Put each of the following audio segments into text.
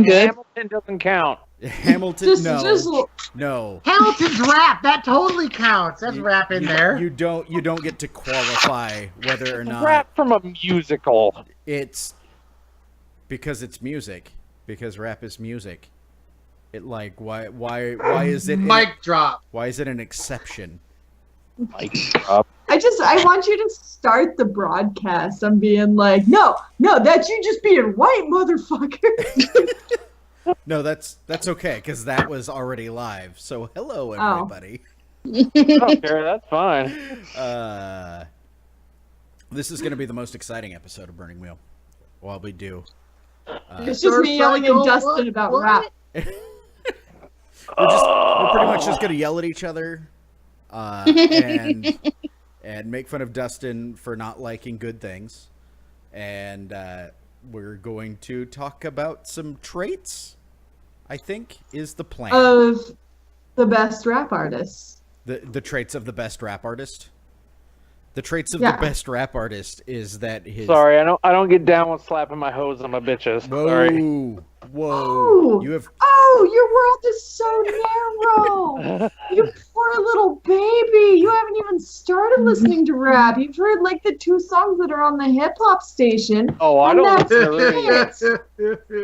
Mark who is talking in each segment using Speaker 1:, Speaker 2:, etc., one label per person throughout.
Speaker 1: Hamilton doesn't count.
Speaker 2: Hamilton, no.
Speaker 3: Hamilton's rap. That totally counts. That's rap in there.
Speaker 2: You don't get to qualify whether or not
Speaker 1: Rap from a musical.
Speaker 2: It's because it's music. Because rap is music. It why is it
Speaker 3: mic drop?
Speaker 2: Why is it an exception?
Speaker 1: Mic drop.
Speaker 4: I want you to start the broadcast on being like, no, that's you just being white, motherfucker.
Speaker 2: No, that's okay, because that was already live. So hello, everybody.
Speaker 1: I don't care, that's fine.
Speaker 2: This is going to be the most exciting episode of Burning Wheel. While we do.
Speaker 4: It's just me yelling at Dustin about rap.
Speaker 2: We're pretty much just going to yell at each other and make fun of Dustin for not liking good things. And we're going to talk about some traits, I think, is the plan.
Speaker 4: Of the best rap artists.
Speaker 2: The traits of the best rap artist? The traits of the best rap artist is that his...
Speaker 1: Sorry, I don't get down with slapping my hose on my bitches.
Speaker 2: Whoa.
Speaker 1: Sorry.
Speaker 2: Whoa. You have...
Speaker 4: Oh, your world is so narrow. You poor little baby. You haven't even started listening to rap. You've heard like the 2 songs that are on the hip hop station.
Speaker 1: Oh, I don't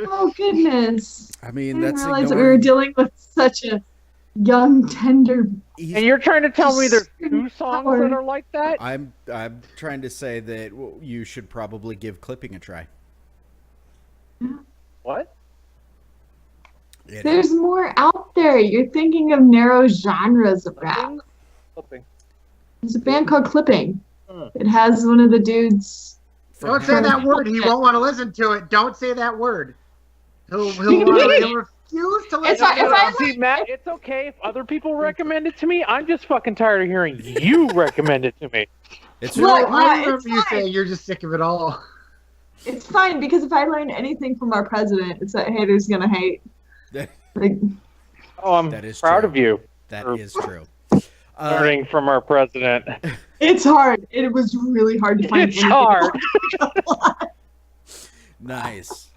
Speaker 4: Oh goodness.
Speaker 2: I mean,
Speaker 4: I
Speaker 2: that's
Speaker 4: didn't realize that we were dealing with such a young, tender.
Speaker 1: And you're trying to tell me there's 2 songs that are like that?
Speaker 2: I'm trying to say that you should probably give clipping a try.
Speaker 1: What?
Speaker 4: There's more out there. You're thinking of narrow genres of rap.
Speaker 1: Clipping.
Speaker 4: There's a band called Clipping. It has one of the dudes.
Speaker 3: Don't say that word. He won't want to listen to it. Don't say that word. He'll refuse to listen to it.
Speaker 1: See, Matt, it's okay if other people recommend it to me. I'm just fucking tired of hearing you recommend it to me.
Speaker 3: I remember you saying you're just sick of it all.
Speaker 4: It's fine, because if I learn anything from our president, it's that haters gonna hate. Like,
Speaker 1: I'm proud of you.
Speaker 2: That is true.
Speaker 1: Learning from our president.
Speaker 4: It's hard. It was really hard to find.
Speaker 1: It's hard.
Speaker 2: Nice.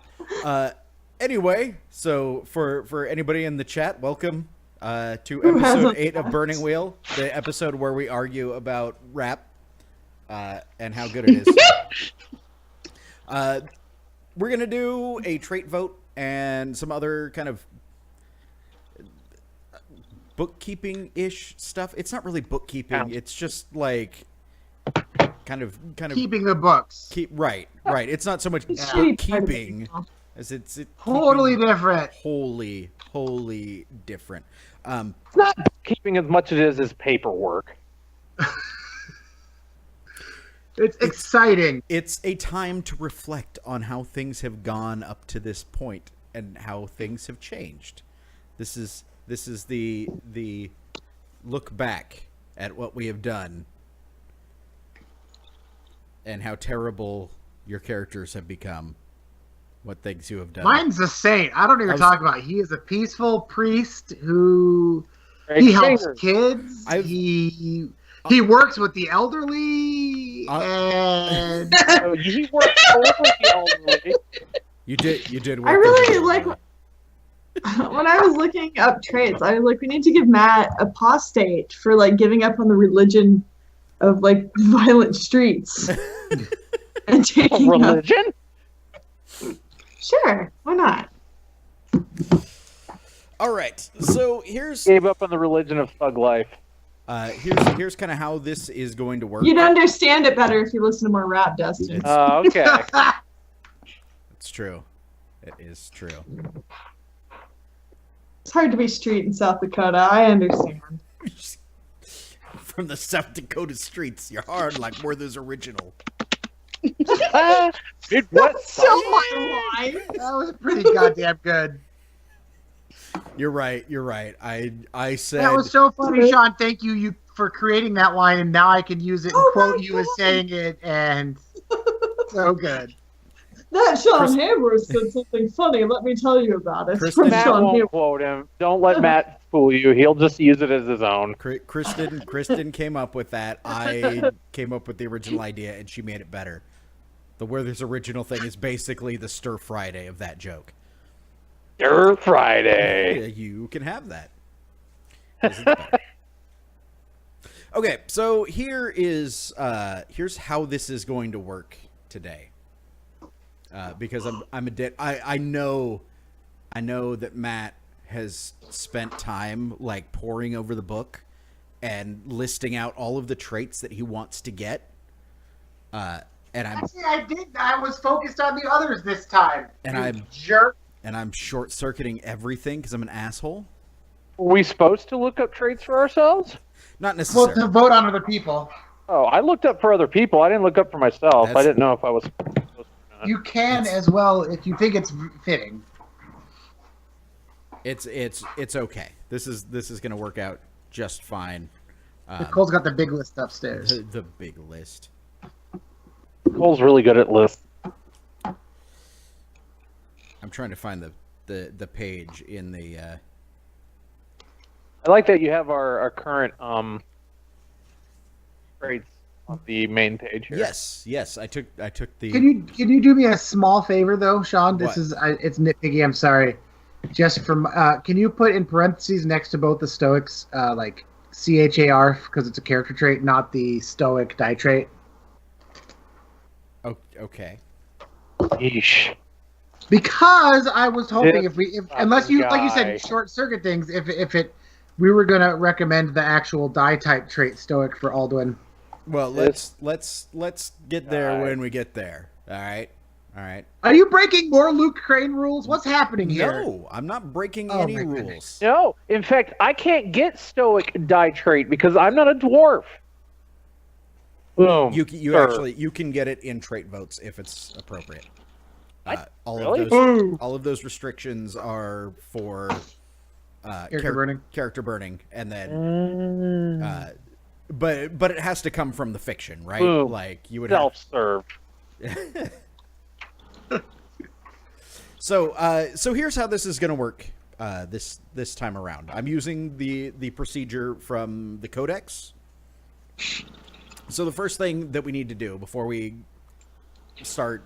Speaker 2: Anyway, so for anybody in the chat, welcome to episode 8 of Burning Wheel, the episode where we argue about rap and how good it is. We're gonna do a trait vote and some other kind of bookkeeping-ish stuff. It's not really bookkeeping. It's just like kind of
Speaker 3: keeping the books.
Speaker 2: Right. It's not so much bookkeeping as it's
Speaker 3: totally different.
Speaker 2: Wholly different.
Speaker 1: It's not keeping as much as it is paperwork.
Speaker 3: It's exciting.
Speaker 2: It's a time to reflect on how things have gone up to this point and how things have changed. This is the look back at what we have done and how terrible your characters have become. What things you have done.
Speaker 3: Mine's a saint. I don't even talk about it. He is a peaceful priest who he helps kids. He works with the elderly, and
Speaker 1: he works over the elderly.
Speaker 2: You did.
Speaker 4: I really like when I was looking up traits. I was like, we need to give Matt apostate for like giving up on the religion of like violent streets and taking
Speaker 1: religion.
Speaker 4: Sure, why not?
Speaker 2: All right, so here's
Speaker 1: gave up on the religion of thug life.
Speaker 2: Here's kind of how this is going to work.
Speaker 4: You'd understand it better if you listen to more rap, Dustin.
Speaker 1: Okay.
Speaker 2: It's true. It is true.
Speaker 4: It's hard to be street in South Dakota. I understand.
Speaker 2: From the South Dakota streets, you're hard like Werther's Original.
Speaker 4: That's so my line.
Speaker 3: That was pretty goddamn good.
Speaker 2: You're right. I said
Speaker 3: that was so funny, Shaun. Thank you for creating that line, and now I can use it and quote you as saying it, and so good.
Speaker 4: That Shaun Hayworth said something funny. Let me tell you about it.
Speaker 1: Matt won't quote him. Don't let Matt fool you. He'll just use it as his own.
Speaker 2: Kristen came up with that. I came up with the original idea, and she made it better. The Werther's Original thing is basically the Stir Friday of that joke.
Speaker 1: Friday.
Speaker 2: You can have that. This is better. Okay, so here's how this is going to work today. Because I know that Matt has spent time like poring over the book and listing out all of the traits that he wants to get. And
Speaker 3: Actually, I did. I was focused on the others this time.
Speaker 2: And I'm
Speaker 3: jerk.
Speaker 2: And I'm short-circuiting everything because I'm an asshole.
Speaker 1: Were we supposed to look up traits for ourselves?
Speaker 2: Not necessarily.
Speaker 3: Well, to vote on other people.
Speaker 1: Oh, I looked up for other people. I didn't look up for myself. I didn't know if I was supposed to.
Speaker 3: You can as well if you think it's fitting.
Speaker 2: It's okay. This is going to work out just fine.
Speaker 3: Cole's got the big list upstairs.
Speaker 2: The big list.
Speaker 1: Cole's really good at lists.
Speaker 2: I'm trying to find the page in the.
Speaker 1: I like that you have our current traits on the main page here.
Speaker 2: Yes. I took the.
Speaker 3: Can you do me a small favor though, Shaun? This
Speaker 2: What?
Speaker 3: is it's nitpicky. I'm sorry. Just from can you put in parentheses next to both the Stoics like CHAR because it's a character trait, not the Stoic die trait.
Speaker 2: Okay.
Speaker 1: Yeesh.
Speaker 3: Because I was hoping if unless you like you
Speaker 1: guy.
Speaker 3: said short circuit things, we were gonna recommend the actual die type trait Stoic for Alduin.
Speaker 2: Well, let's get there when we get there. All right.
Speaker 3: Are you breaking more Luke Crane rules? What's happening here?
Speaker 2: No, I'm not breaking
Speaker 3: Oh,
Speaker 2: any
Speaker 3: my
Speaker 2: rules.
Speaker 3: goodness.
Speaker 1: No, in fact, I can't get Stoic die trait because I'm not a dwarf. Boom.
Speaker 2: You
Speaker 1: Sir.
Speaker 2: you can get it in trait votes if it's appropriate.
Speaker 1: Really?
Speaker 2: All of those restrictions are for character burning, and then but it has to come from the fiction, right?
Speaker 1: Boom.
Speaker 2: Like you would
Speaker 1: Self-serve.
Speaker 2: So here's how this is going to work this time around. I'm using the procedure from the Codex. So the first thing that we need to do before we start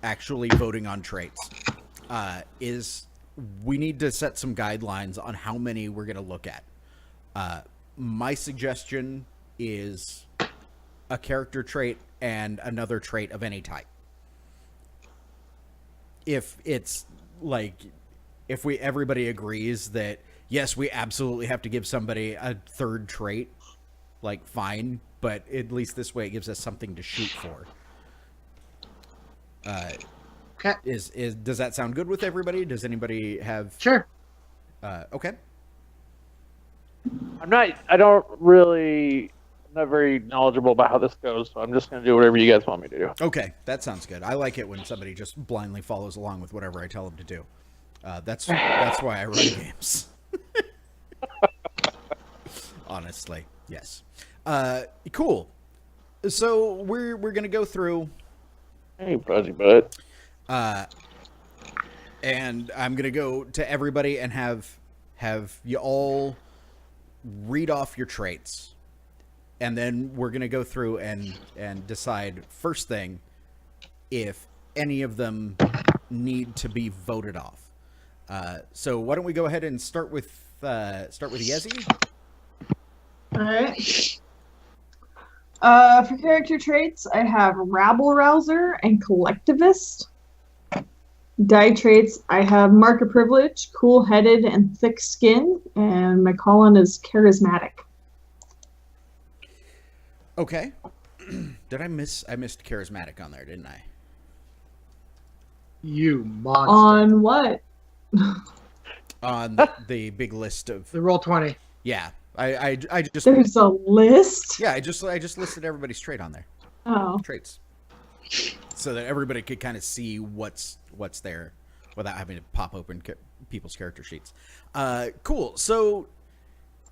Speaker 2: actually voting on traits is we need to set some guidelines on how many we're going to look at. My suggestion is a character trait and another trait of any type. If it's like, if everybody agrees that yes, we absolutely have to give somebody a third trait, like fine, but at least this way it gives us something to shoot for.
Speaker 3: Okay.
Speaker 2: Does that sound good with everybody? Does anybody have?
Speaker 3: Sure.
Speaker 2: Okay.
Speaker 1: I'm not very knowledgeable about how this goes, so I'm just going to do whatever you guys want me to do.
Speaker 2: Okay, that sounds good. I like it when somebody just blindly follows along with whatever I tell them to do. That's why I run games. Honestly, yes. Cool. So we're gonna go through.
Speaker 1: Hey, Fuzzy Butt.
Speaker 2: And I'm gonna go to everybody and have you all read off your traits, and then we're gonna go through and decide first thing if any of them need to be voted off. So why don't we go ahead and start with Yezi?
Speaker 4: All right. For character traits, I have Rabble Rouser and Collectivist. Die traits, I have Mark of Privilege, Cool-Headed, and Thick Skin, and my call-on is Charismatic.
Speaker 2: Okay. I missed Charismatic on there, didn't I?
Speaker 3: You monster.
Speaker 4: On what?
Speaker 2: On the big list of
Speaker 3: The Roll20.
Speaker 2: yeah. I just
Speaker 4: There's a list?
Speaker 2: yeah, I just listed everybody's trait on there.
Speaker 4: Oh.
Speaker 2: Traits. So that everybody could kind of see what's there without having to pop open people's character sheets. Cool. So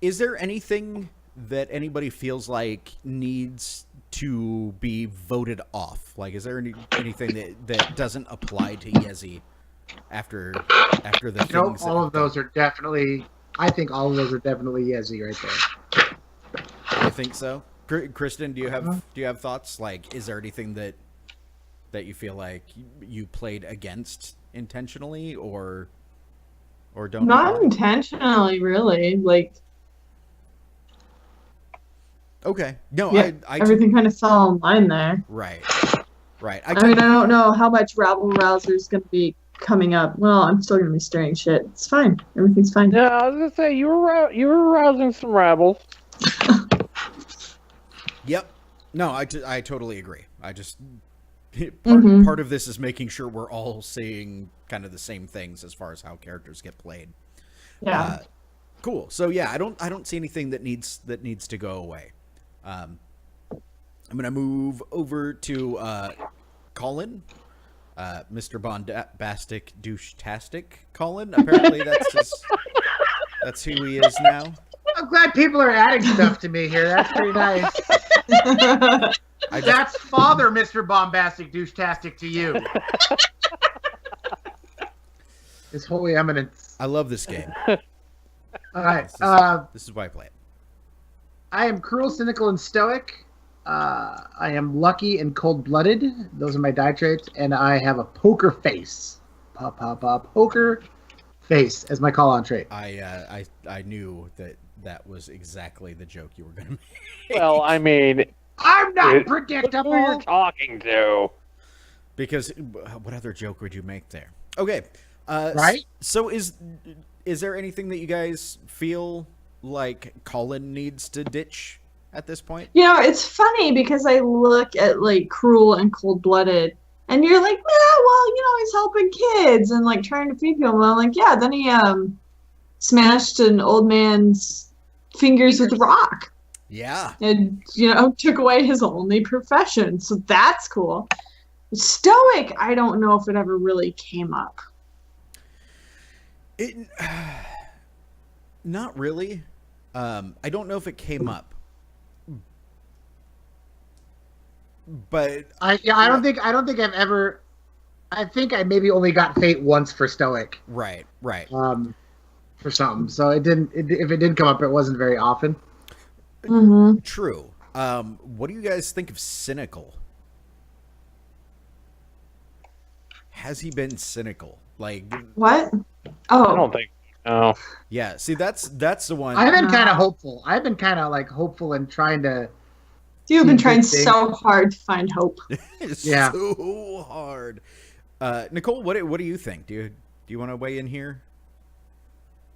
Speaker 2: is there anything that anybody feels like needs to be voted off? Like, is there anything that doesn't apply to Yezi after the things
Speaker 3: Nope,
Speaker 2: that
Speaker 3: all
Speaker 2: have
Speaker 3: of those are definitely. I think all of those are definitely Yezi right there.
Speaker 2: I think so. Kristen, do you have thoughts? Like, is there anything that you feel like you played against intentionally, or or don't?
Speaker 4: Not intentionally, really. Like,
Speaker 2: okay, no,
Speaker 4: yeah, everything kind of fell in line there.
Speaker 2: Right.
Speaker 4: I mean, I don't know how much rabble rouser is going to be coming up. Well, I'm still going to be stirring shit. It's fine. Everything's fine.
Speaker 1: Yeah, I was gonna say you were arousing some rabbles.
Speaker 2: Yep. No, I totally agree. I just part of this is making sure we're all seeing kind of the same things as far as how characters get played.
Speaker 4: Yeah.
Speaker 2: Cool. So yeah, I don't see anything that needs to go away. I'm gonna move over to Colin, Mr. Bombastic Douche-tastic Colin. Apparently that's who he is now.
Speaker 3: I'm glad people are adding stuff to me here. That's pretty nice. That's Father Mr. Bombastic Douche-tastic to you. His Holy Eminence.
Speaker 2: I love this game.
Speaker 3: All right.
Speaker 2: This is why I play it.
Speaker 3: I am cruel, cynical, and stoic. I am lucky and cold-blooded. Those are my die traits. And I have a poker face. Poker face as my call-on trait.
Speaker 2: I knew that was exactly the joke you were going to make.
Speaker 1: Well, I mean,
Speaker 3: I'm not predictable.
Speaker 1: Who you're talking to?
Speaker 2: Because what other joke would you make there? Okay.
Speaker 3: Right?
Speaker 2: So is there anything that you guys feel like Colin needs to ditch at this point?
Speaker 4: You know, it's funny because I look at like cruel and cold-blooded, and you're like, yeah, well, you know, he's helping kids and like trying to feed people. And I'm like, yeah. Then he smashed an old man's fingers with a rock.
Speaker 2: Yeah.
Speaker 4: And you know, took away his only profession. So that's cool. Stoic, I don't know if it ever really came up.
Speaker 2: It not really. I don't know if it came up. But
Speaker 3: I don't think I've ever. I think I maybe only got fate once for stoic.
Speaker 2: Right.
Speaker 3: For something, so it didn't. If it did come up, it wasn't very often.
Speaker 4: Mm-hmm.
Speaker 2: True. What do you guys think of cynical? Has he been cynical? Like
Speaker 4: What? Oh,
Speaker 1: I don't think. No.
Speaker 2: Yeah. See, that's the one.
Speaker 3: I've been kind of hopeful. I've been kind of like hopeful and trying to.
Speaker 4: You've been trying so hard to find hope.
Speaker 3: Yeah.
Speaker 2: So hard. Nicole, what do you think? Do you want to weigh in here?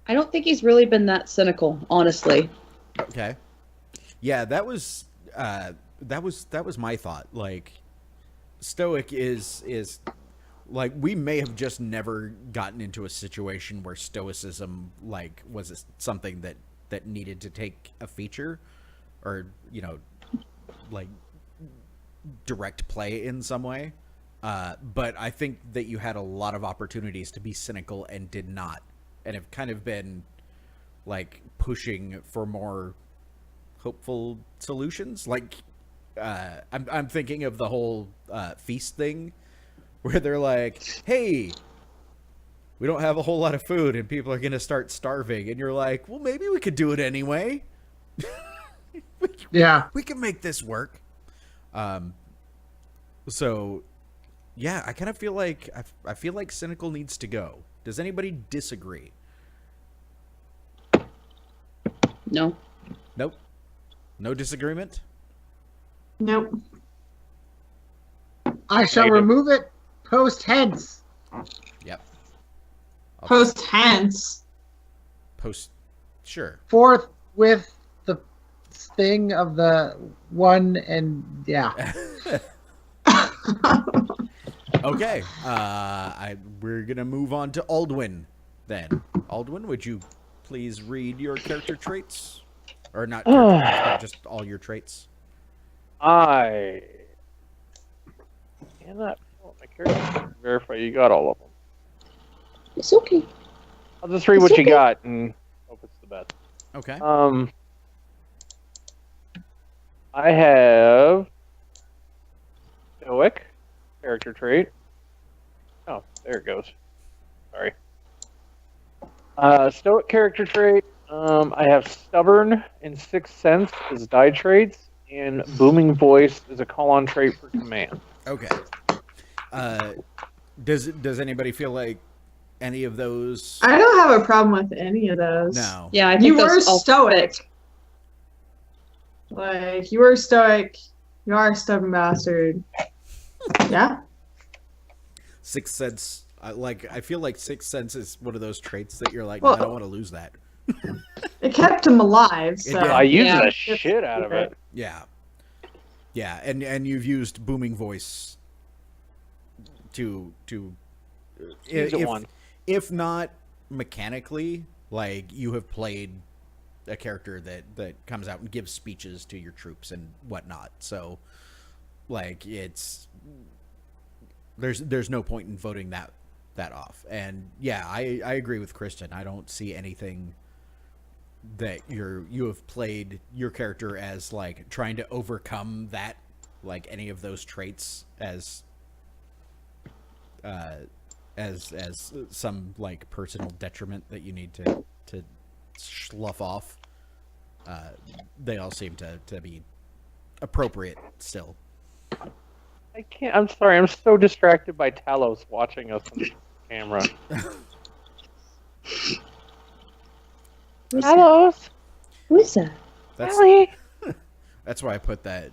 Speaker 5: I don't think he's really been that cynical, honestly.
Speaker 2: Okay. Yeah, that was my thought. Like, stoic is like, we may have just never gotten into a situation where stoicism like was something that needed to take a feature, or you know, like direct play in some way. But I think that you had a lot of opportunities to be cynical and did not, and have kind of been like pushing for more hopeful solutions. Like I'm thinking of the whole feast thing, where they're like, hey, we don't have a whole lot of food and people are gonna start starving, and you're like, well, maybe we could do it anyway.
Speaker 3: Yeah,
Speaker 2: we can make this work. So yeah, I kind of feel like I feel like cynical needs to go. Does anybody disagree?
Speaker 5: No.
Speaker 2: Nope. No disagreement?
Speaker 4: Nope.
Speaker 3: I shall remove it post hence.
Speaker 2: Yep.
Speaker 4: Post tense.
Speaker 2: Sure.
Speaker 3: Forth with the thing of the one, and yeah.
Speaker 2: Okay. We're gonna move on to Aldwin then. Aldwin, would you please read your character traits? Or not character traits, but just all your traits.
Speaker 1: I cannot pull up my character. Verify you got all of them.
Speaker 5: It's okay.
Speaker 1: I'll just read what you got and hope it's the best.
Speaker 2: Okay.
Speaker 1: I have stoic character trait. Oh, there it goes. Sorry. Stoic character trait. I have stubborn and sixth sense as die traits, and booming voice is a call-on trait for command.
Speaker 2: Okay. Does anybody feel like any of those?
Speaker 4: I don't have a problem with any of those.
Speaker 2: No.
Speaker 5: Yeah, I think
Speaker 4: You were
Speaker 5: those all
Speaker 4: stoic.
Speaker 5: fit.
Speaker 4: Like, you were stoic. You are a stubborn bastard. Yeah.
Speaker 2: Sixth Sense. I feel like Sixth Sense is one of those traits that you're like,
Speaker 4: Well,
Speaker 2: I don't want to lose that.
Speaker 4: It kept him alive, so.
Speaker 2: did.
Speaker 1: I used
Speaker 5: Yeah.
Speaker 1: the shit out of it.
Speaker 2: Yeah. Yeah, and you've used booming voice to
Speaker 1: Use it once.
Speaker 2: if not mechanically, like you have played a character that comes out and gives speeches to your troops and whatnot. So like there's no point in voting that off. And yeah, I agree with Kristen. I don't see anything that you have played your character as like trying to overcome that, like any of those traits as some like personal detriment that you need to slough off. They all seem to be appropriate still.
Speaker 1: I can't. I'm sorry. I'm so distracted by Talos watching us on the camera. Talos,
Speaker 5: Who is that?
Speaker 1: Ellie.
Speaker 2: That's why I put that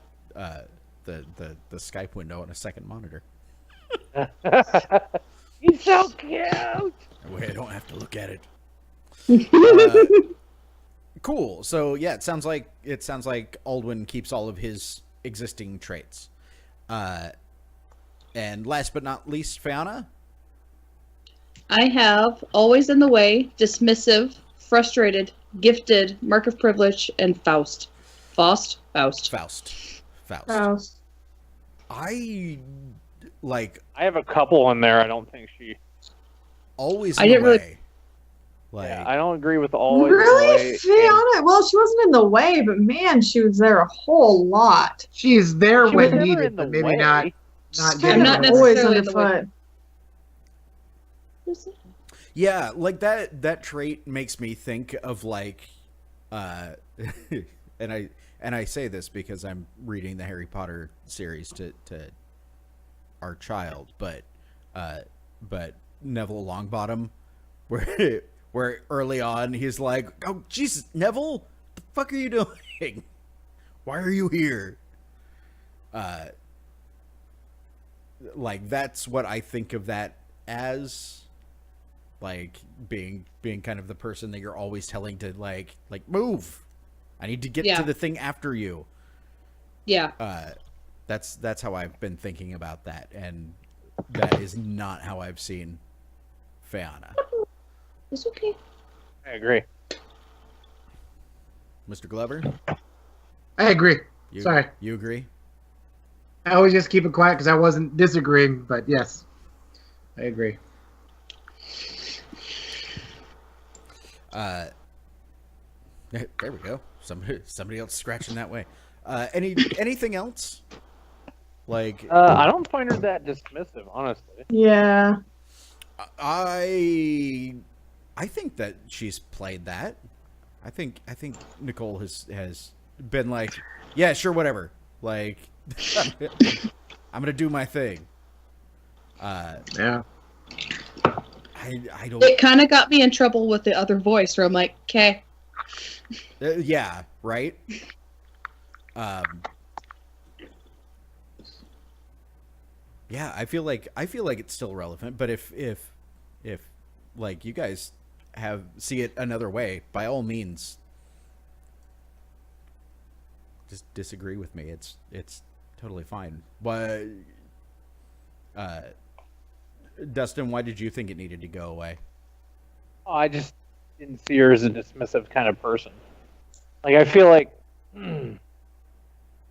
Speaker 2: the Skype window on a second monitor.
Speaker 1: He's so cute.
Speaker 2: That way I don't have to look at it. Cool. So yeah, it sounds like Aldwin keeps all of his existing traits. And last but not least, Fiona.
Speaker 5: I have always in the way, dismissive, frustrated, gifted, mark of privilege, and Faust. Faust.
Speaker 2: I
Speaker 1: have a couple in there. I don't think she.
Speaker 2: Always.
Speaker 5: I didn't really.
Speaker 1: Yeah, I don't agree with always.
Speaker 4: Really, Fiona? Well, she wasn't in the way, but man, she was there a whole lot.
Speaker 3: She's there
Speaker 1: She was
Speaker 3: when
Speaker 1: never
Speaker 3: needed,
Speaker 1: in the
Speaker 3: but maybe
Speaker 1: way.
Speaker 3: not
Speaker 4: She's
Speaker 3: getting
Speaker 5: not
Speaker 3: in the way.
Speaker 4: always
Speaker 5: necessarily in the way.
Speaker 4: underfoot.
Speaker 2: Yeah, like that trait makes me think of like, and I say this because I'm reading the Harry Potter series to our child, but Neville Longbottom, where early on he's like, oh Jesus, Neville, what the fuck are you doing? Why are you here? Like that's what I think of that as. Like being kind of the person that you're always telling to like move. I need to get to the thing after you.
Speaker 5: Yeah.
Speaker 2: That's how I've been thinking about that, and that is not how I've seen Fiona.
Speaker 5: It's okay.
Speaker 1: I agree.
Speaker 2: Mr. Glover?
Speaker 3: I agree. Sorry.
Speaker 2: You agree?
Speaker 3: I always just keep it quiet because I wasn't disagreeing, but yes, I agree.
Speaker 2: There we go. Somebody else scratching that way. Anything else? Like
Speaker 1: I don't find her that dismissive, honestly.
Speaker 4: Yeah.
Speaker 2: I think that she's played that. I think Nicole has been like, yeah, sure, whatever. Like, I'm gonna do my thing.
Speaker 3: Yeah.
Speaker 2: I don't.
Speaker 5: It kind of got me in trouble with the other voice, where I'm like, okay.
Speaker 2: Yeah. Right. Yeah, I feel like it's still relevant, but if like you guys see it another way, by all means, just disagree with me. It's totally fine. But Dustin, why did you think it needed to go away?
Speaker 1: Oh, I just didn't see her as a dismissive kind of person. Like I feel like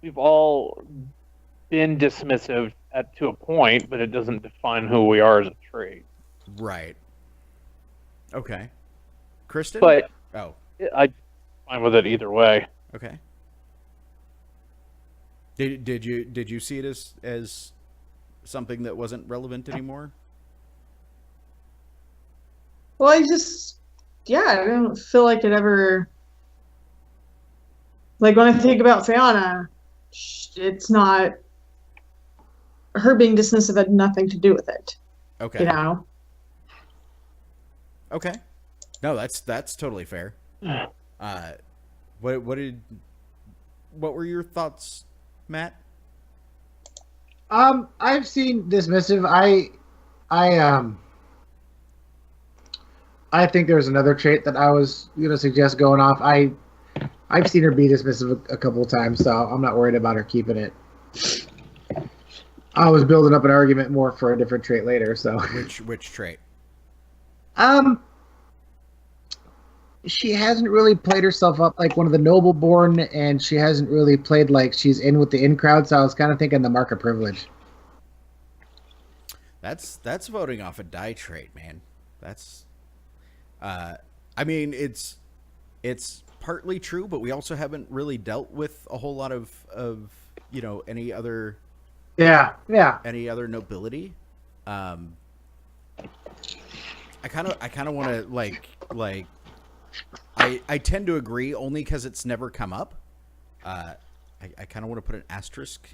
Speaker 1: we've all been dismissive to a point, but it doesn't define who we are as a trait.
Speaker 2: Right. Okay. Kristen?
Speaker 1: But
Speaker 2: I'm
Speaker 1: I'm fine with it either way.
Speaker 2: Okay. Did you see it as something that wasn't relevant anymore?
Speaker 4: Well, I don't feel like it ever. Like when I think about Fiona, it's not. Her being dismissive had nothing to do with it.
Speaker 2: Okay.
Speaker 4: You know?
Speaker 2: Okay. No, that's totally fair. What were your thoughts, Matt?
Speaker 3: I've seen dismissive. I think there's another trait that I was gonna suggest going off. I've seen her be dismissive a couple of times, so I'm not worried about her keeping it. I was building up an argument more for a different trait later. So
Speaker 2: which trait?
Speaker 3: She hasn't really played herself up like one of the noble born, and she hasn't really played like she's in with the in crowd. So I was kind of thinking the mark of privilege.
Speaker 2: That's voting off a die trait, man. That's, I mean, it's partly true, but we also haven't really dealt with a whole lot of any other any other nobility. I kind of want to like I tend to agree only because it's never come up. I kind of want to put an asterisk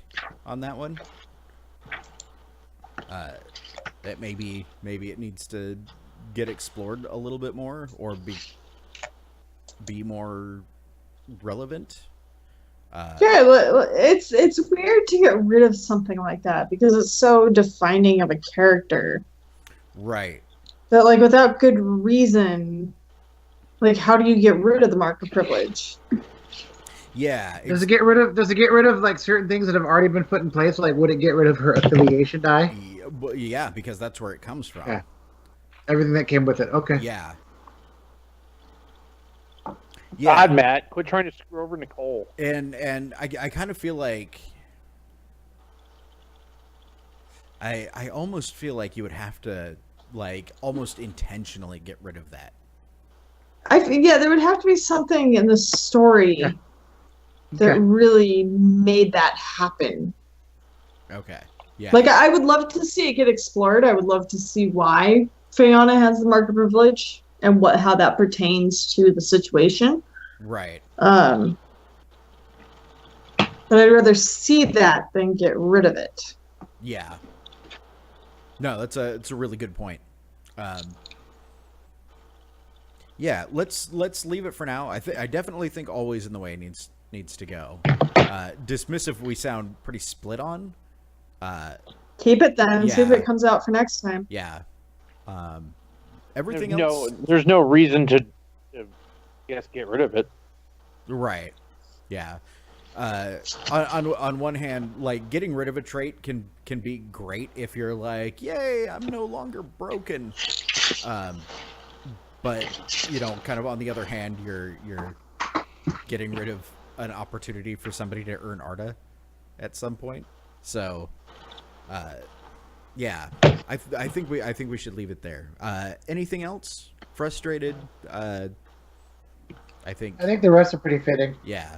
Speaker 2: on that one. That maybe it needs to get explored a little bit more or be more relevant.
Speaker 4: It's weird to get rid of something like that because it's so defining of a character.
Speaker 2: Right.
Speaker 4: That like without good reason, like how do you get rid of the mark of privilege?
Speaker 2: Yeah.
Speaker 3: Does it get rid of like certain things that have already been put in place? Like would it get rid of her affiliation die?
Speaker 2: Yeah, because that's where it comes from.
Speaker 3: Yeah. Everything that came with it. Okay.
Speaker 2: Yeah.
Speaker 1: God, Matt, quit trying to screw over Nicole.
Speaker 2: And I kind of feel like I almost feel like you would have to like almost intentionally get rid of that.
Speaker 4: There would have to be something in the story that really made that happen.
Speaker 2: Okay. Yeah.
Speaker 4: Like I would love to see it get explored. I would love to see why Fiona has the mark of privilege and how that pertains to the situation.
Speaker 2: Right.
Speaker 4: But I'd rather see that than get rid of it.
Speaker 2: Yeah. No, it's a really good point. Yeah, let's leave it for now. I definitely think always in the way needs to go. Dismissive we sound pretty split on.
Speaker 4: Keep it then. See if it comes out for next time.
Speaker 2: Yeah. Everything else.
Speaker 1: There's no reason to get rid of it.
Speaker 2: Right. Yeah. On one hand, like getting rid of a trait can be great if you're like, yay, I'm no longer broken. But kind of on the other hand, you're getting rid of an opportunity for somebody to earn Arda at some point. So, yeah, I think we should leave it there. Anything else? Frustrated? I think
Speaker 3: the rest are pretty fitting.
Speaker 2: Yeah.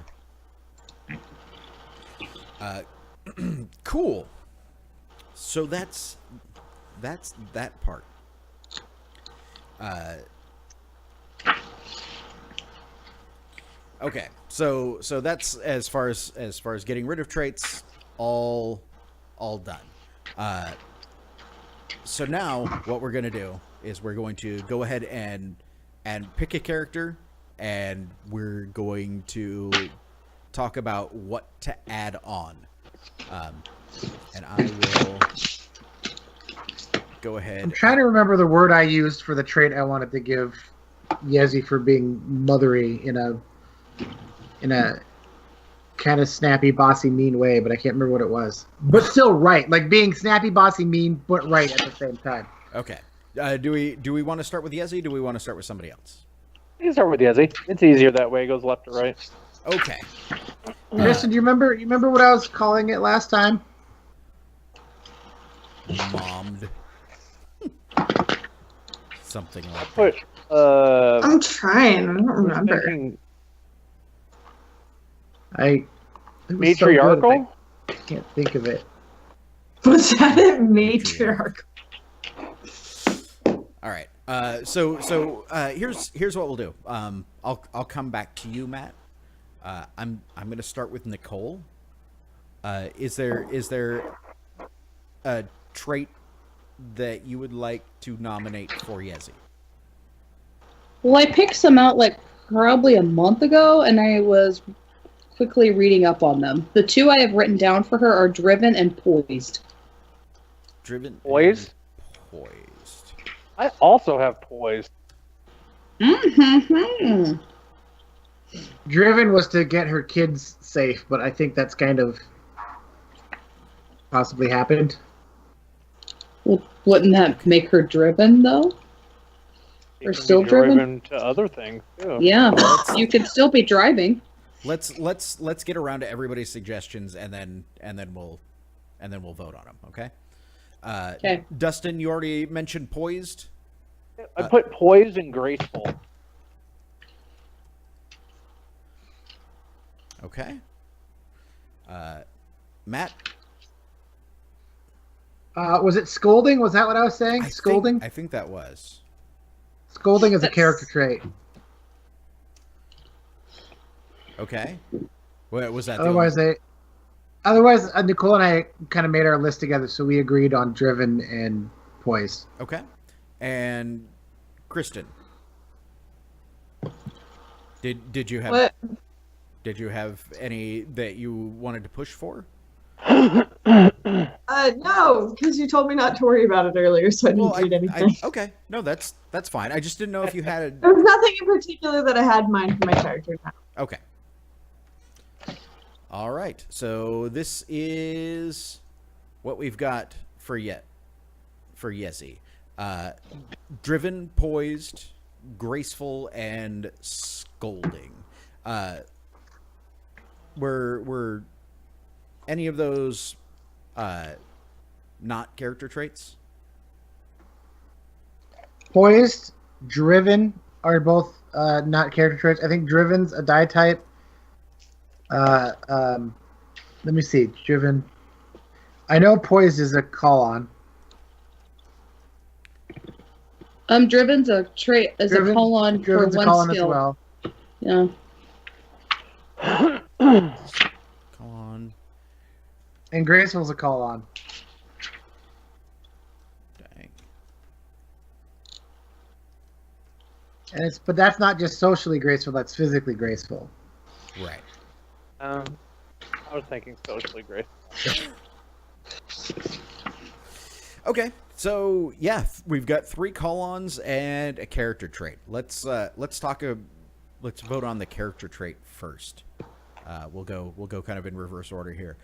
Speaker 2: Cool. So that's that part. Okay, so that's as far as getting rid of traits, all done. So now what we're gonna do is we're going to go ahead and pick a character, and we're going to talk about what to add on. And I will go ahead.
Speaker 3: I'm trying to remember the word I used for the trait I wanted to give Yezi for being mothery in a kind of snappy, bossy, mean way, but I can't remember what it was. But still right, like being snappy, bossy, mean, but right at the same time.
Speaker 2: Okay. Do we want to start with Yezi? Do we want to start with somebody else?
Speaker 1: You can start with Yezi. It's easier that way. It goes left to right.
Speaker 2: Okay.
Speaker 3: Kristen, do you remember what I was calling it last time?
Speaker 2: Mommed. Something like that.
Speaker 4: I'm trying. I don't remember.
Speaker 1: Matriarchal?
Speaker 3: I can't think of it.
Speaker 4: Was that it? Matriarchal.
Speaker 2: All right. So here's what we'll do. I'll come back to you, Matt. I'm going to start with Nicole. Is there a trait that you would like to nominate for Yezi?
Speaker 5: Well, I picked some out like probably a month ago, and I was quickly reading up on them. The two I have written down for her are driven and poised.
Speaker 2: Driven.
Speaker 1: Poised?
Speaker 2: Poised.
Speaker 1: I also have poised.
Speaker 5: Mm-hmm.
Speaker 3: Driven was to get her kids safe, but I think that's kind of possibly happened.
Speaker 5: Well, wouldn't that make her driven, though?
Speaker 1: It
Speaker 5: Or
Speaker 1: can be
Speaker 5: still driven?
Speaker 1: to other things too.
Speaker 5: Yeah, you could still be driving.
Speaker 2: Let's get around to everybody's suggestions, and then we'll vote on them. Okay.
Speaker 5: Okay.
Speaker 2: Dustin, you already mentioned poised.
Speaker 1: I put poised and graceful.
Speaker 2: Okay. Matt.
Speaker 3: Was it scolding? Was that what I was saying? Scolding?
Speaker 2: I think that was.
Speaker 3: Scolding is a character trait.
Speaker 2: Okay. What was that?
Speaker 3: Otherwise, Nicole and I kind of made our list together, so we agreed on driven and poised.
Speaker 2: Okay. And Kristen, did you have
Speaker 4: What?
Speaker 2: did you have any that you wanted to push for?
Speaker 4: No, because you told me not to worry about it earlier, so I didn't read anything.
Speaker 2: Okay. No, that's fine. I just didn't know if you had.
Speaker 4: There was nothing in particular that I had in mind for my character.
Speaker 2: Okay. All right. So this is what we've got for Yezi. Driven, poised, graceful, and scolding. Were any of those not character traits?
Speaker 3: Poised, driven are both not character traits. I think driven's a die type. Let me see. Driven. I know poised is a call on.
Speaker 5: Driven's a trait as a call on for
Speaker 3: Driven's
Speaker 5: one
Speaker 3: a call on
Speaker 5: skill.
Speaker 3: as well.
Speaker 5: Yeah.
Speaker 2: Call on.
Speaker 3: And graceful's a call on.
Speaker 2: Dang.
Speaker 3: And but that's not just socially graceful, that's physically graceful.
Speaker 2: Right.
Speaker 1: I was thinking socially graceful.
Speaker 2: Okay. So yeah, we've got 3 call-ons and a character trait. Let's vote on the character trait first. We'll go kind of in reverse order here.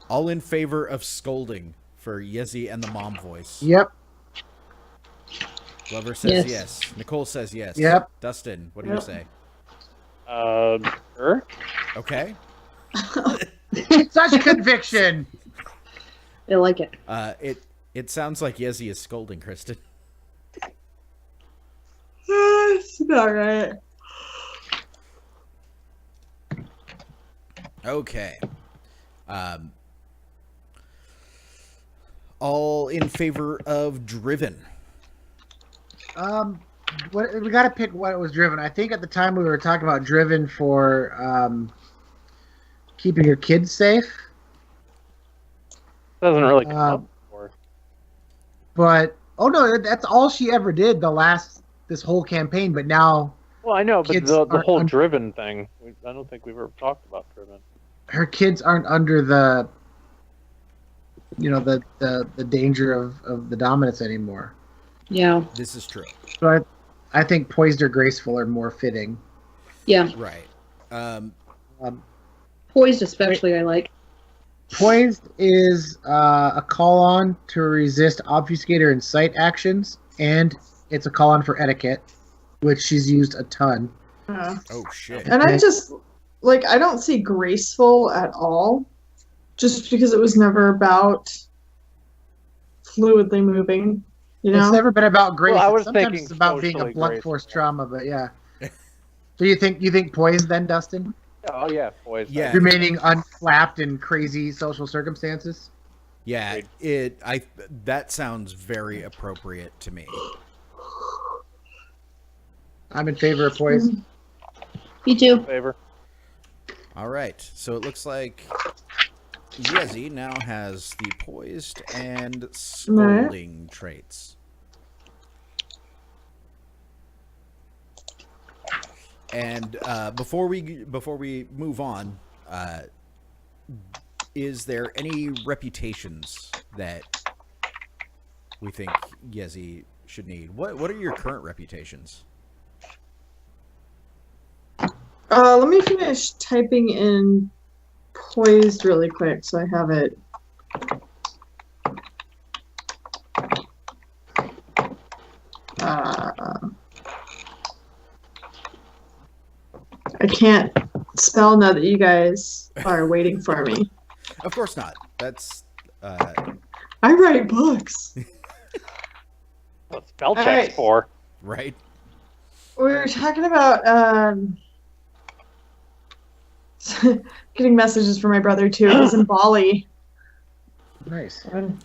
Speaker 2: All in favor of scolding for Yezi and the mom voice.
Speaker 3: Yep.
Speaker 2: Glover says yes. Nicole says yes.
Speaker 3: Yep.
Speaker 2: Dustin, what do you say?
Speaker 1: Sure.
Speaker 2: Okay.
Speaker 3: Such conviction.
Speaker 5: I like it.
Speaker 2: It sounds like Yezi is scolding Kristen.
Speaker 4: It's all right.
Speaker 2: Okay. All in favor of driven.
Speaker 3: We got to pick what was driven. I think at the time we were talking about driven for keeping your kids safe.
Speaker 1: Doesn't really come up before.
Speaker 3: But no, that's all she ever did this whole campaign. But now,
Speaker 1: Well, I know, but
Speaker 3: kids
Speaker 1: the whole
Speaker 3: aren't
Speaker 1: driven thing, I don't think we've ever talked about driven.
Speaker 3: her kids aren't under the danger of the dominance anymore.
Speaker 5: Yeah.
Speaker 2: This is true.
Speaker 3: So I think poised or graceful are more fitting.
Speaker 5: Yeah.
Speaker 2: Right.
Speaker 5: Poised especially I like.
Speaker 3: Poised is a call on to resist obfuscate or incite actions, and it's a call on for etiquette, which she's used a ton.
Speaker 2: Oh shit.
Speaker 4: And I just I don't see graceful at all, just because it was never about fluidly moving. You know,
Speaker 3: It's never been about grace.
Speaker 1: Well, I was
Speaker 3: Sometimes
Speaker 1: thinking
Speaker 3: it's about being a
Speaker 1: socially
Speaker 3: blunt
Speaker 1: graceful.
Speaker 3: force trauma, but yeah. So you think poised then, Dustin?
Speaker 1: Oh yeah, boys.
Speaker 2: Yeah.
Speaker 3: Remaining unflapped in crazy social circumstances?
Speaker 2: Yeah, that sounds very appropriate to me.
Speaker 3: I'm in favor of poised.
Speaker 5: Me too.
Speaker 1: Favor.
Speaker 2: All right, so it looks like Yezi now has the poised and scolding traits. And before we move on, is there any reputations that we think Yezi should need? What are your current reputations?
Speaker 4: Let me finish typing in poised really quick so I have it. I can't spell now that you guys are waiting for me.
Speaker 2: Of course not. That's
Speaker 4: I write books.
Speaker 1: What spell check's for?
Speaker 2: Right.
Speaker 4: We were talking about getting messages from my brother too. He's in Bali.
Speaker 3: Nice.
Speaker 4: Been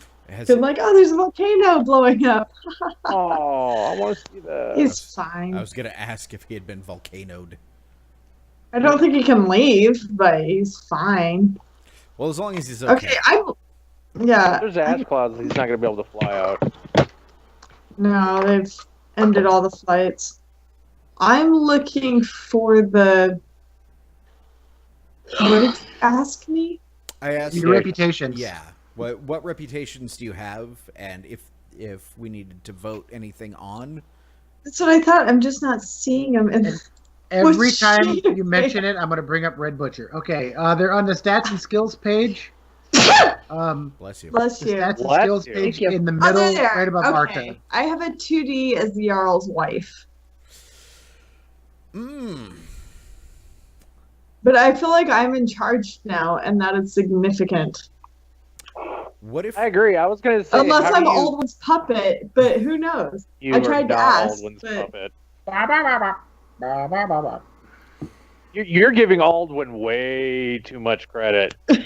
Speaker 4: like, oh, there's a volcano blowing up.
Speaker 1: Oh, I want to see that.
Speaker 4: He's fine.
Speaker 2: I was gonna ask if he had been volcanoed.
Speaker 4: I don't think he can leave, but he's fine.
Speaker 2: Well, as long as he's okay.
Speaker 4: Yeah.
Speaker 1: There's ash clouds. He's not going to be able to fly out.
Speaker 4: No, they've ended all the flights. I'm looking for the. What did you ask me?
Speaker 2: I asked
Speaker 3: your reputations.
Speaker 2: Yeah. What reputations do you have, and if we needed to vote anything on?
Speaker 4: That's what I thought. I'm just not seeing them. And
Speaker 3: every time you mention it, I'm going to bring up Red Butcher. Okay, they're on the stats and skills page.
Speaker 2: Bless you.
Speaker 4: Bless
Speaker 3: The
Speaker 4: you.
Speaker 3: stats and skills page in the middle, right above Arca.
Speaker 4: I have a 2D as the Jarl's wife. But I feel like I'm in charge now, and that is significant.
Speaker 2: What if
Speaker 1: I agree? I was going to say,
Speaker 4: unless I'm Aldwin's puppet, but who knows? I tried to ask.
Speaker 1: Puppet. You're giving Aldwin way too much credit.
Speaker 4: How did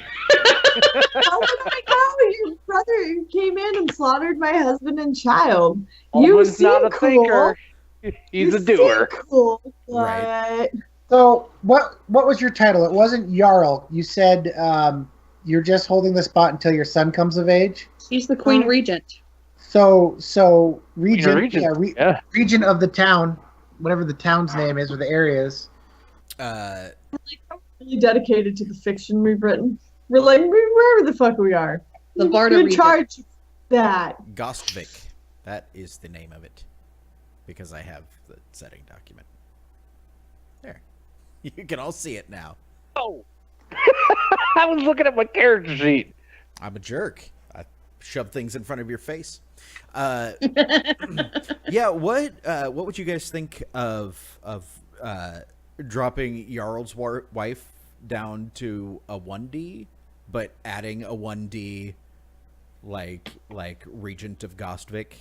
Speaker 4: I know? Your brother came in and slaughtered my husband and child.
Speaker 1: Aldwin's not a thinker. He's a doer.
Speaker 4: Cool, but...
Speaker 2: Right.
Speaker 3: So, what was your title? It wasn't Jarl. You said you're just holding the spot until your son comes of age?
Speaker 5: He's the Queen Regent.
Speaker 3: So Regent,
Speaker 1: yeah.
Speaker 3: Regent of the town, whatever the town's name is or the area is.
Speaker 4: I'm really dedicated to the fiction we've written. We're like, wherever the fuck we are.
Speaker 5: The Barda
Speaker 4: We're in
Speaker 5: Regent.
Speaker 4: charge of that.
Speaker 2: Gostvik. That is the name of it. Because I have the setting document. There. You can all see it now.
Speaker 1: Oh. I was looking at my character sheet.
Speaker 2: I'm a jerk. I shove things in front of your face. Yeah, what would you guys think of dropping Jarl's wife down to a 1D, but adding a 1D like Regent of Gostvik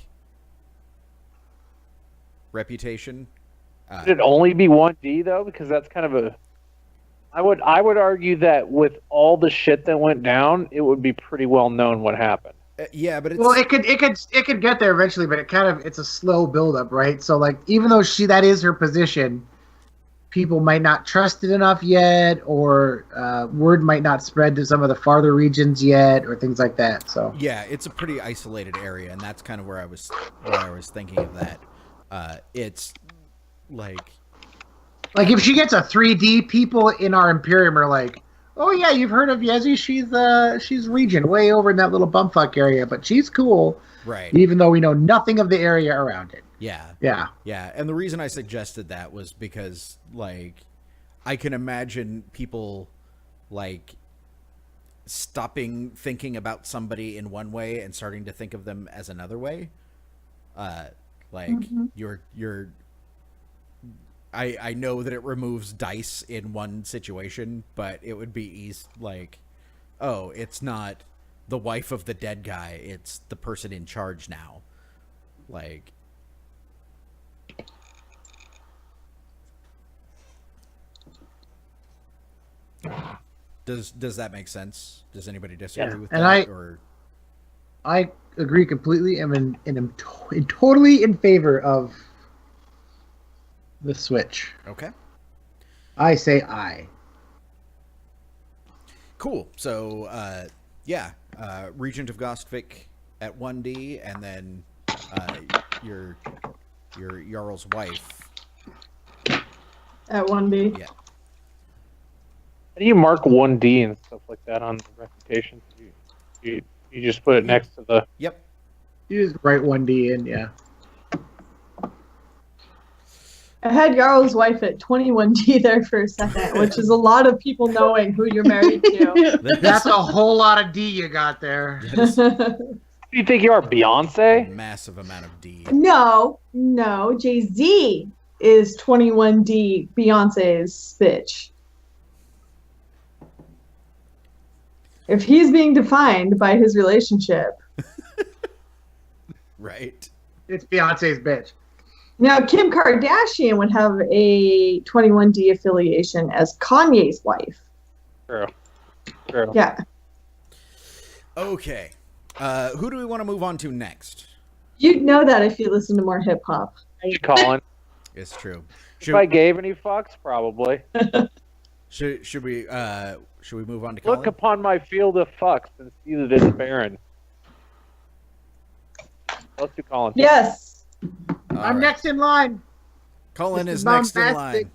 Speaker 2: reputation?
Speaker 1: Should it only be 1D though? Because that's kind of a. I would argue that with all the shit that went down, it would be pretty well known what happened.
Speaker 2: Yeah, but it's...
Speaker 3: well, it could get there eventually, but it's a slow buildup, right? So like, even though that is her position, people might not trust it enough yet, or word might not spread to some of the farther regions yet, or things like that. So
Speaker 2: yeah, it's a pretty isolated area, and that's kind of where I was thinking of that. It's like
Speaker 3: if she gets a 3D, people in our Imperium are like, oh yeah, you've heard of Yezi? She's Regent, way over in that little bumfuck area, but she's cool,
Speaker 2: right?
Speaker 3: Even though we know nothing of the area around it.
Speaker 2: Yeah. And the reason I suggested that was because, like, I can imagine people, like, stopping thinking about somebody in one way and starting to think of them as another way. I know that it removes dice in one situation, but it would be like, oh, it's not the wife of the dead guy, it's the person in charge now. Like, does that make sense? Does anybody disagree with that?
Speaker 3: I agree completely. I'm totally in favor of the switch.
Speaker 2: Okay.
Speaker 3: I say aye.
Speaker 2: Cool. So, Regent of Gostvik at 1D, and then your Jarl's wife
Speaker 4: At 1D.
Speaker 2: Yeah.
Speaker 1: How do you mark 1D and stuff like that on the reputation? You just put it next to the.
Speaker 2: Yep.
Speaker 3: You just write 1D in, yeah.
Speaker 4: I had Jarl's wife at 21D there for a second, which is a lot of people knowing who you're married to.
Speaker 3: That's a whole lot of D you got there.
Speaker 1: Who do you think you are, Beyonce?
Speaker 2: Massive amount of D.
Speaker 4: No, Jay-Z is 21D, Beyonce's bitch. If he's being defined by his relationship.
Speaker 2: Right.
Speaker 3: It's Beyonce's bitch.
Speaker 4: Now, Kim Kardashian would have a 21D affiliation as Kanye's wife.
Speaker 1: True.
Speaker 4: Yeah.
Speaker 2: Okay. Who do we want to move on to next?
Speaker 4: You'd know that if you listen to more hip hop.
Speaker 1: Hey, Colin.
Speaker 2: It's true.
Speaker 1: If I gave any fucks, probably.
Speaker 2: Should we move on to Colin?
Speaker 1: Look upon my field of fucks and see that it's barren. Let's do Colin.
Speaker 4: Yes.
Speaker 3: I'm next in line.
Speaker 2: Colin is
Speaker 3: Mr.
Speaker 2: next in
Speaker 3: Bombastic.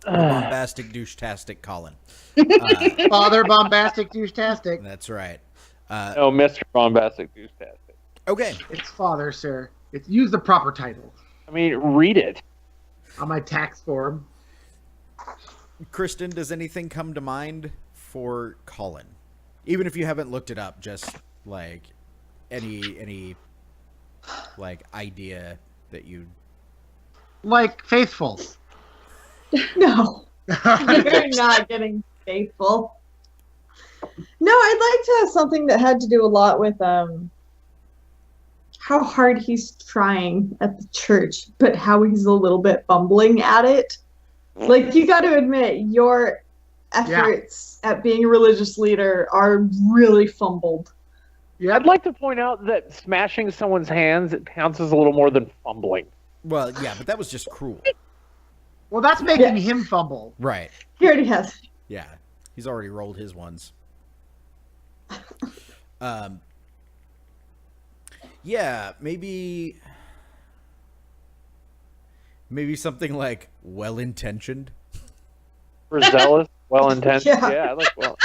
Speaker 2: line. Bombastic douche-tastic Colin.
Speaker 3: Father Bombastic Douche-tastic.
Speaker 2: That's right.
Speaker 1: No, Mr. Bombastic Douche-tastic.
Speaker 2: Okay.
Speaker 3: It's father, sir. Use the proper title.
Speaker 1: I mean, read it.
Speaker 3: On my tax form.
Speaker 2: Kristen, does anything come to mind for Colin? Even if you haven't looked it up, just like any like idea that you
Speaker 3: Like faithful.
Speaker 4: No. You're not getting faithful. No, I'd like to have something that had to do a lot with how hard he's trying at the church, but how he's a little bit bumbling at it. Like, you got to admit, your efforts at being a religious leader are really fumbled.
Speaker 3: Yeah.
Speaker 1: I'd like to point out that smashing someone's hands counts as a little more than fumbling.
Speaker 2: Well, yeah, but that was just cruel.
Speaker 3: Well, that's making him fumble.
Speaker 2: Right.
Speaker 4: He already has.
Speaker 2: Yeah. He's already rolled his ones. Yeah, maybe something like well-intentioned.
Speaker 1: Overzealous, well-intentioned.
Speaker 4: Yeah.
Speaker 1: Yeah, I like well.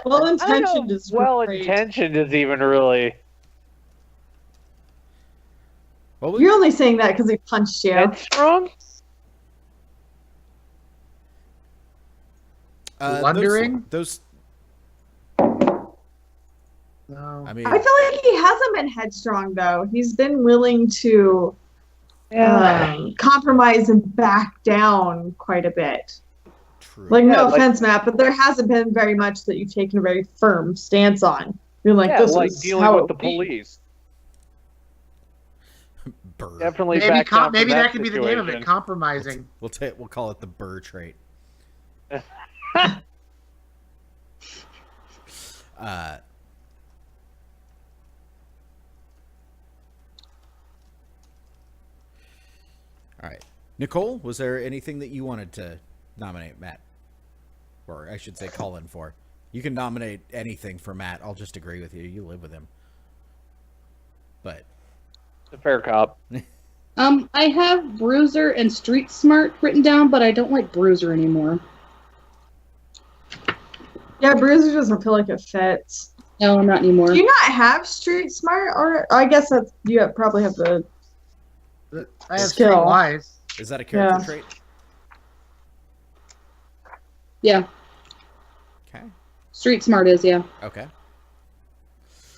Speaker 4: Well-intentioned is
Speaker 1: well-intentioned is even really
Speaker 2: What was
Speaker 4: You're only saying that because he punched you.
Speaker 1: headstrong.
Speaker 3: Blundering?
Speaker 2: Those
Speaker 3: No.
Speaker 2: I mean,
Speaker 4: I feel like he hasn't been headstrong, though. He's been willing to compromise and back down quite a bit.
Speaker 2: true.
Speaker 4: Like,
Speaker 1: Yeah,
Speaker 4: no
Speaker 1: like-
Speaker 4: offense, Matt, but there hasn't been very much that you've taken a very firm stance on. You're like,
Speaker 1: Yeah,
Speaker 4: this
Speaker 1: like
Speaker 4: is
Speaker 1: dealing
Speaker 4: how
Speaker 1: with
Speaker 4: it
Speaker 1: the
Speaker 4: would be.
Speaker 1: police.
Speaker 2: Burr.
Speaker 1: Definitely
Speaker 3: Maybe
Speaker 1: back down
Speaker 3: maybe
Speaker 1: from
Speaker 3: that could be the name of it.
Speaker 1: situation.
Speaker 3: Compromising.
Speaker 2: We'll call it the Burr trait. All right. Nicole, was there anything that you wanted to nominate Matt? Or I should say Colin for? You can nominate anything for Matt. I'll just agree with you. You live with him. But
Speaker 1: The fair cop.
Speaker 5: I have Bruiser and Street Smart written down, but I don't like Bruiser anymore.
Speaker 4: Yeah, Bruiser doesn't feel like it fits.
Speaker 5: No, not anymore.
Speaker 4: Do you not have Street Smart? Or I guess that's probably have the...
Speaker 3: I have
Speaker 4: Skill.
Speaker 3: Streetwise.
Speaker 2: is that a character
Speaker 4: Yeah.
Speaker 2: trait?
Speaker 5: Yeah,
Speaker 2: Okay.
Speaker 5: Street Smart is, yeah.
Speaker 2: Okay.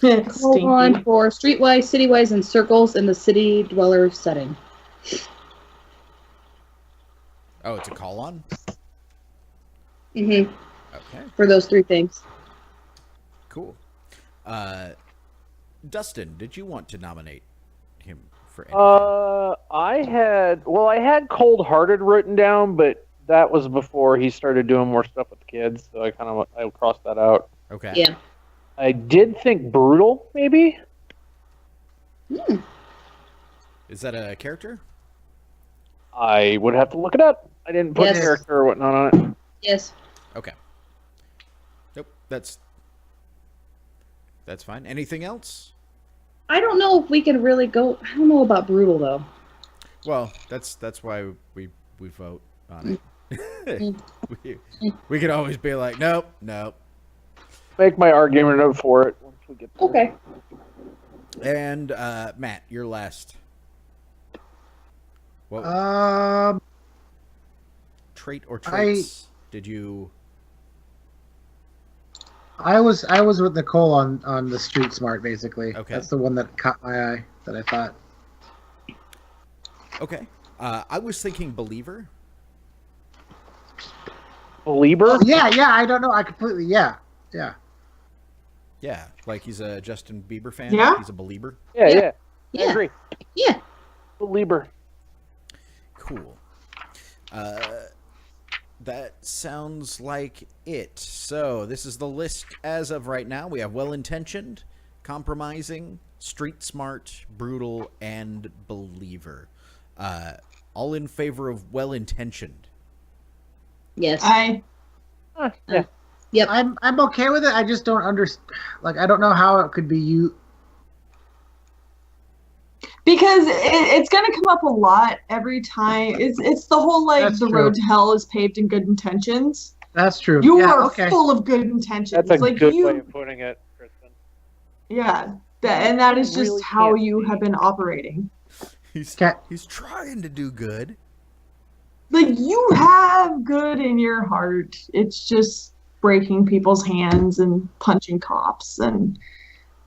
Speaker 5: Hold on for Streetwise, Citywise, and Circles in the City Dweller setting.
Speaker 2: Oh, it's a call on?
Speaker 5: Mm-hmm.
Speaker 2: Okay.
Speaker 5: For those three things.
Speaker 2: Cool. Dustin, did you want to nominate him for anything?
Speaker 1: I had Cold Hearted written down, but that was before he started doing more stuff with the kids, so I crossed that out.
Speaker 2: Okay.
Speaker 5: Yeah.
Speaker 1: I did think Brutal, maybe.
Speaker 2: Is that a character?
Speaker 1: I would have to look it up. I didn't put
Speaker 5: Yes.
Speaker 1: character or whatnot on it.
Speaker 5: Yes.
Speaker 2: Okay. Nope. That's fine. Anything else?
Speaker 5: I don't know if we can really go. I don't know about Brutal, though.
Speaker 2: Well, that's why we vote. on it. we could always be like, nope.
Speaker 1: Make my argument up for it once we get there.
Speaker 5: Okay.
Speaker 2: And Matt, you're last. What trait or traits did you?
Speaker 3: I was with Nicole on the street smart, basically.
Speaker 2: Okay.
Speaker 3: That's the one that caught my eye that I thought.
Speaker 2: Okay. I was thinking believer.
Speaker 1: Believer?
Speaker 3: Yeah, I don't know. I completely, yeah.
Speaker 2: Yeah, like he's a Justin Bieber fan.
Speaker 4: Yeah.
Speaker 2: He's a believer.
Speaker 1: Yeah. I
Speaker 5: Yeah.
Speaker 1: agree.
Speaker 5: Yeah.
Speaker 1: Believer.
Speaker 2: Cool. That sounds like it. So this is the list as of right now. We have well-intentioned, compromising, street smart, brutal, and believer. All in favor of well-intentioned.
Speaker 5: Yes.
Speaker 1: Yeah.
Speaker 5: Yep.
Speaker 3: I'm okay with it. I just don't understand. Like, I don't know how it could be you.
Speaker 4: Because it's going to come up a lot every time. It's the whole, like,
Speaker 3: That's
Speaker 4: the
Speaker 3: true.
Speaker 4: road to hell is paved in good intentions.
Speaker 3: That's true.
Speaker 4: You
Speaker 3: Yeah,
Speaker 4: are
Speaker 3: okay.
Speaker 4: full of good intentions.
Speaker 1: That's a
Speaker 4: like
Speaker 1: good
Speaker 4: you,
Speaker 1: way of putting it, Kristen.
Speaker 4: Yeah. And that is just
Speaker 1: Really
Speaker 4: how
Speaker 1: can't
Speaker 4: you
Speaker 1: see.
Speaker 4: have been operating.
Speaker 2: He's
Speaker 3: Okay.
Speaker 2: trying to do good.
Speaker 4: Like, you have good in your heart. It's just breaking people's hands and punching cops. And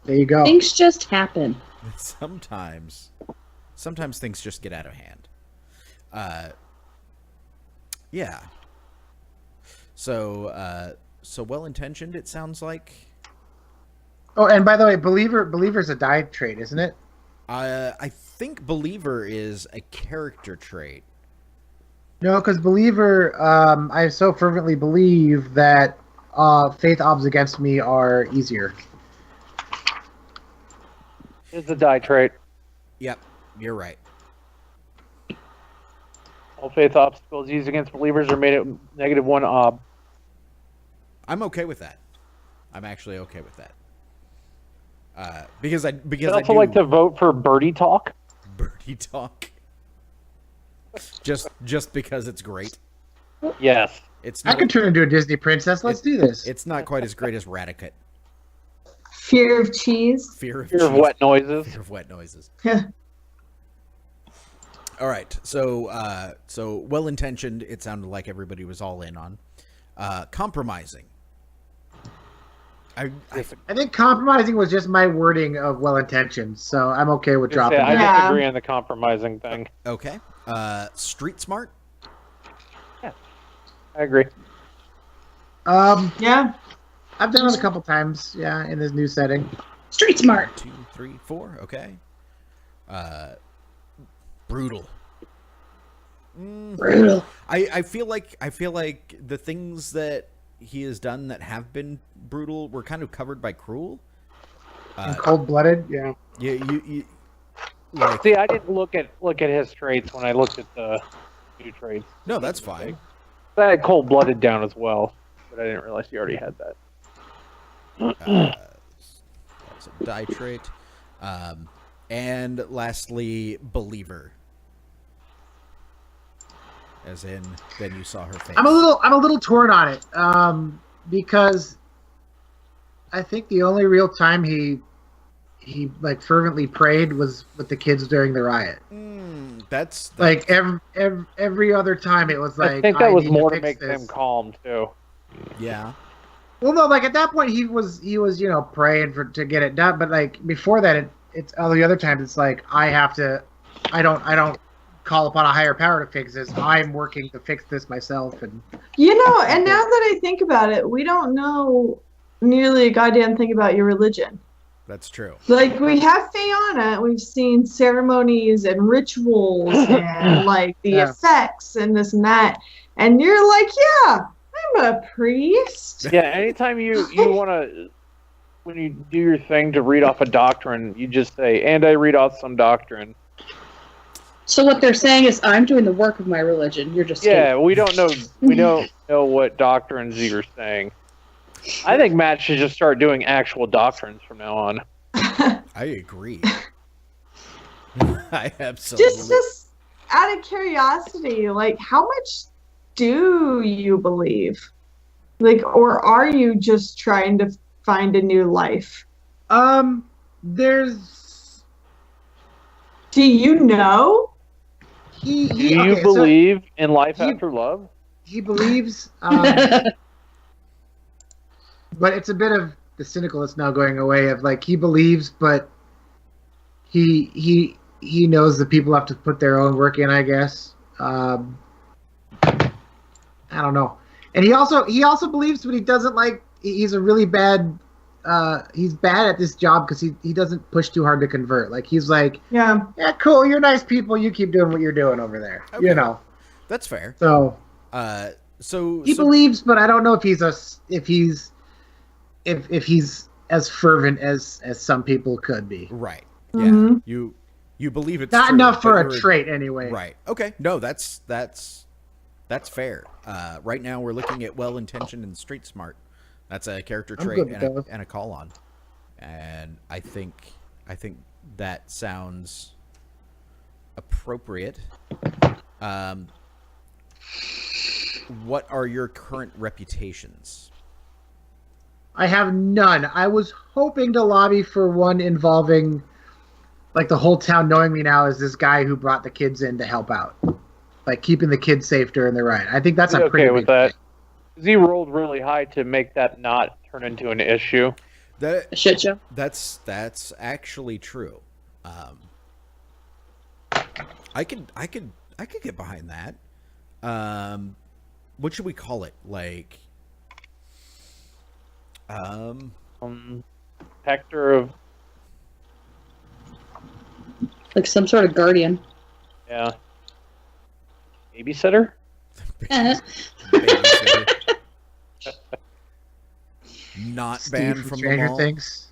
Speaker 3: There you go.
Speaker 5: Things just happen.
Speaker 2: Sometimes things just get out of hand. Yeah. So well-intentioned, it sounds like.
Speaker 3: Oh, and by the way, believer's a die trait, isn't it?
Speaker 2: I think believer is a character trait.
Speaker 3: No, because believer, I so fervently believe that faith obs against me are easier.
Speaker 1: It's a die trait.
Speaker 2: Yep, you're right.
Speaker 1: All faith obstacles used against believers are made at -1 ob.
Speaker 2: I'm okay with that. I'm actually okay with that. Because
Speaker 1: I'd
Speaker 2: I
Speaker 1: also
Speaker 2: do
Speaker 1: like to vote for Birdie Talk.
Speaker 2: birdie talk. Just because it's great.
Speaker 1: Yes.
Speaker 2: It's
Speaker 3: I
Speaker 2: not,
Speaker 3: could turn into a Disney princess. Let's do this.
Speaker 2: it's not quite as great as Radicate.
Speaker 4: fear of cheese.
Speaker 2: Fear of
Speaker 1: Fear of
Speaker 2: cheese.
Speaker 1: wet noises.
Speaker 2: Fear of wet noises.
Speaker 4: Yeah.
Speaker 2: All right. So well-intentioned, it sounded like everybody was all in on. Compromising. I
Speaker 3: think compromising was just my wording of well-intentioned, so I'm okay with dropping
Speaker 1: I
Speaker 3: that.
Speaker 4: Yeah.
Speaker 1: disagree on the compromising thing.
Speaker 2: okay. Street smart.
Speaker 1: I agree.
Speaker 4: Yeah.
Speaker 3: I've done it a couple times, yeah, in this new setting.
Speaker 5: Street smart.
Speaker 2: 2, 3, 4. Okay. Brutal.
Speaker 5: Brutal.
Speaker 2: I feel like the things that he has done that have been brutal were kind of covered by cruel.
Speaker 3: And cold-blooded, yeah.
Speaker 2: You like,
Speaker 1: See, I didn't look at his traits when I looked at the new traits.
Speaker 2: no, that's fine.
Speaker 1: I had cold-blooded down as well, but I didn't realize you already had that.
Speaker 2: That's a die trait. And lastly, believer. As in, then you saw her face.
Speaker 3: I'm a little torn on it, because I think the only real time he like fervently prayed was with the kids during the riot.
Speaker 2: That's
Speaker 3: Like every other time it was like
Speaker 1: I think that was
Speaker 3: need
Speaker 1: more to
Speaker 3: fix
Speaker 1: make
Speaker 3: this.
Speaker 1: them calm too.
Speaker 2: yeah.
Speaker 3: Well, no, like at that point he was praying to get it done, but like before that it's all the other times it's like I don't call upon a higher power to fix this. I'm working to fix this myself. And
Speaker 4: And now that I think about it, we don't know nearly a goddamn thing about your religion.
Speaker 2: That's true.
Speaker 4: Like, we have Fayana, we've seen ceremonies and rituals and, like, the
Speaker 3: Yeah.
Speaker 4: effects and this and that. And you're like, yeah, I'm a priest.
Speaker 1: Yeah, anytime you want to, when you do your thing to read off a doctrine, you just say, and I read off some doctrine.
Speaker 5: So what they're saying is, I'm doing the work of my religion. You're just
Speaker 1: Yeah, we don't know what doctrines you're saying. I think Matt should just start doing actual doctrines from now on.
Speaker 2: I agree. I absolutely.
Speaker 4: Just out of curiosity, like, how much do you believe? Like, or are you just trying to find a new life?
Speaker 3: There's.
Speaker 4: Do you know?
Speaker 1: Do you believe in life after love?
Speaker 3: He believes, but it's a bit of the cynical that's now going away. Of like he believes, but he knows that people have to put their own work in. I guess. I don't know. And he also believes, but he doesn't like. He's a really bad. He's bad at this job because he doesn't push too hard to convert. Like he's like, yeah, cool. You're nice people. You keep doing what you're doing over there. Okay. You know,
Speaker 2: that's fair.
Speaker 3: So, he believes, but I don't know if he's as fervent as some people could be.
Speaker 2: Right.
Speaker 4: Mm-hmm.
Speaker 2: Yeah. You believe it's
Speaker 3: not
Speaker 2: true,
Speaker 3: enough for a trait anyway.
Speaker 2: Right. Okay. No, that's fair. Right now we're looking at well-intentioned and street smart. That's a character trait and a call on. And I think that sounds appropriate. What are your current reputations?
Speaker 3: I have none. I was hoping to lobby for one involving, like, the whole town knowing me now as this guy who brought the kids in to help out. Like, keeping the kids safe during the ride. I think that's a pretty
Speaker 1: okay with
Speaker 3: big
Speaker 1: that.
Speaker 3: thing.
Speaker 1: He rolled really high to make that not turn into an issue.
Speaker 5: A shit show?
Speaker 2: That's actually true. I could get behind that. What should we call it? Like,
Speaker 1: protector of,
Speaker 5: like some sort of guardian.
Speaker 1: Yeah. Babysitter?
Speaker 2: Babysitter. Not
Speaker 3: Steve
Speaker 2: banned
Speaker 3: from
Speaker 2: from
Speaker 3: Stranger
Speaker 2: the mall.
Speaker 3: Things.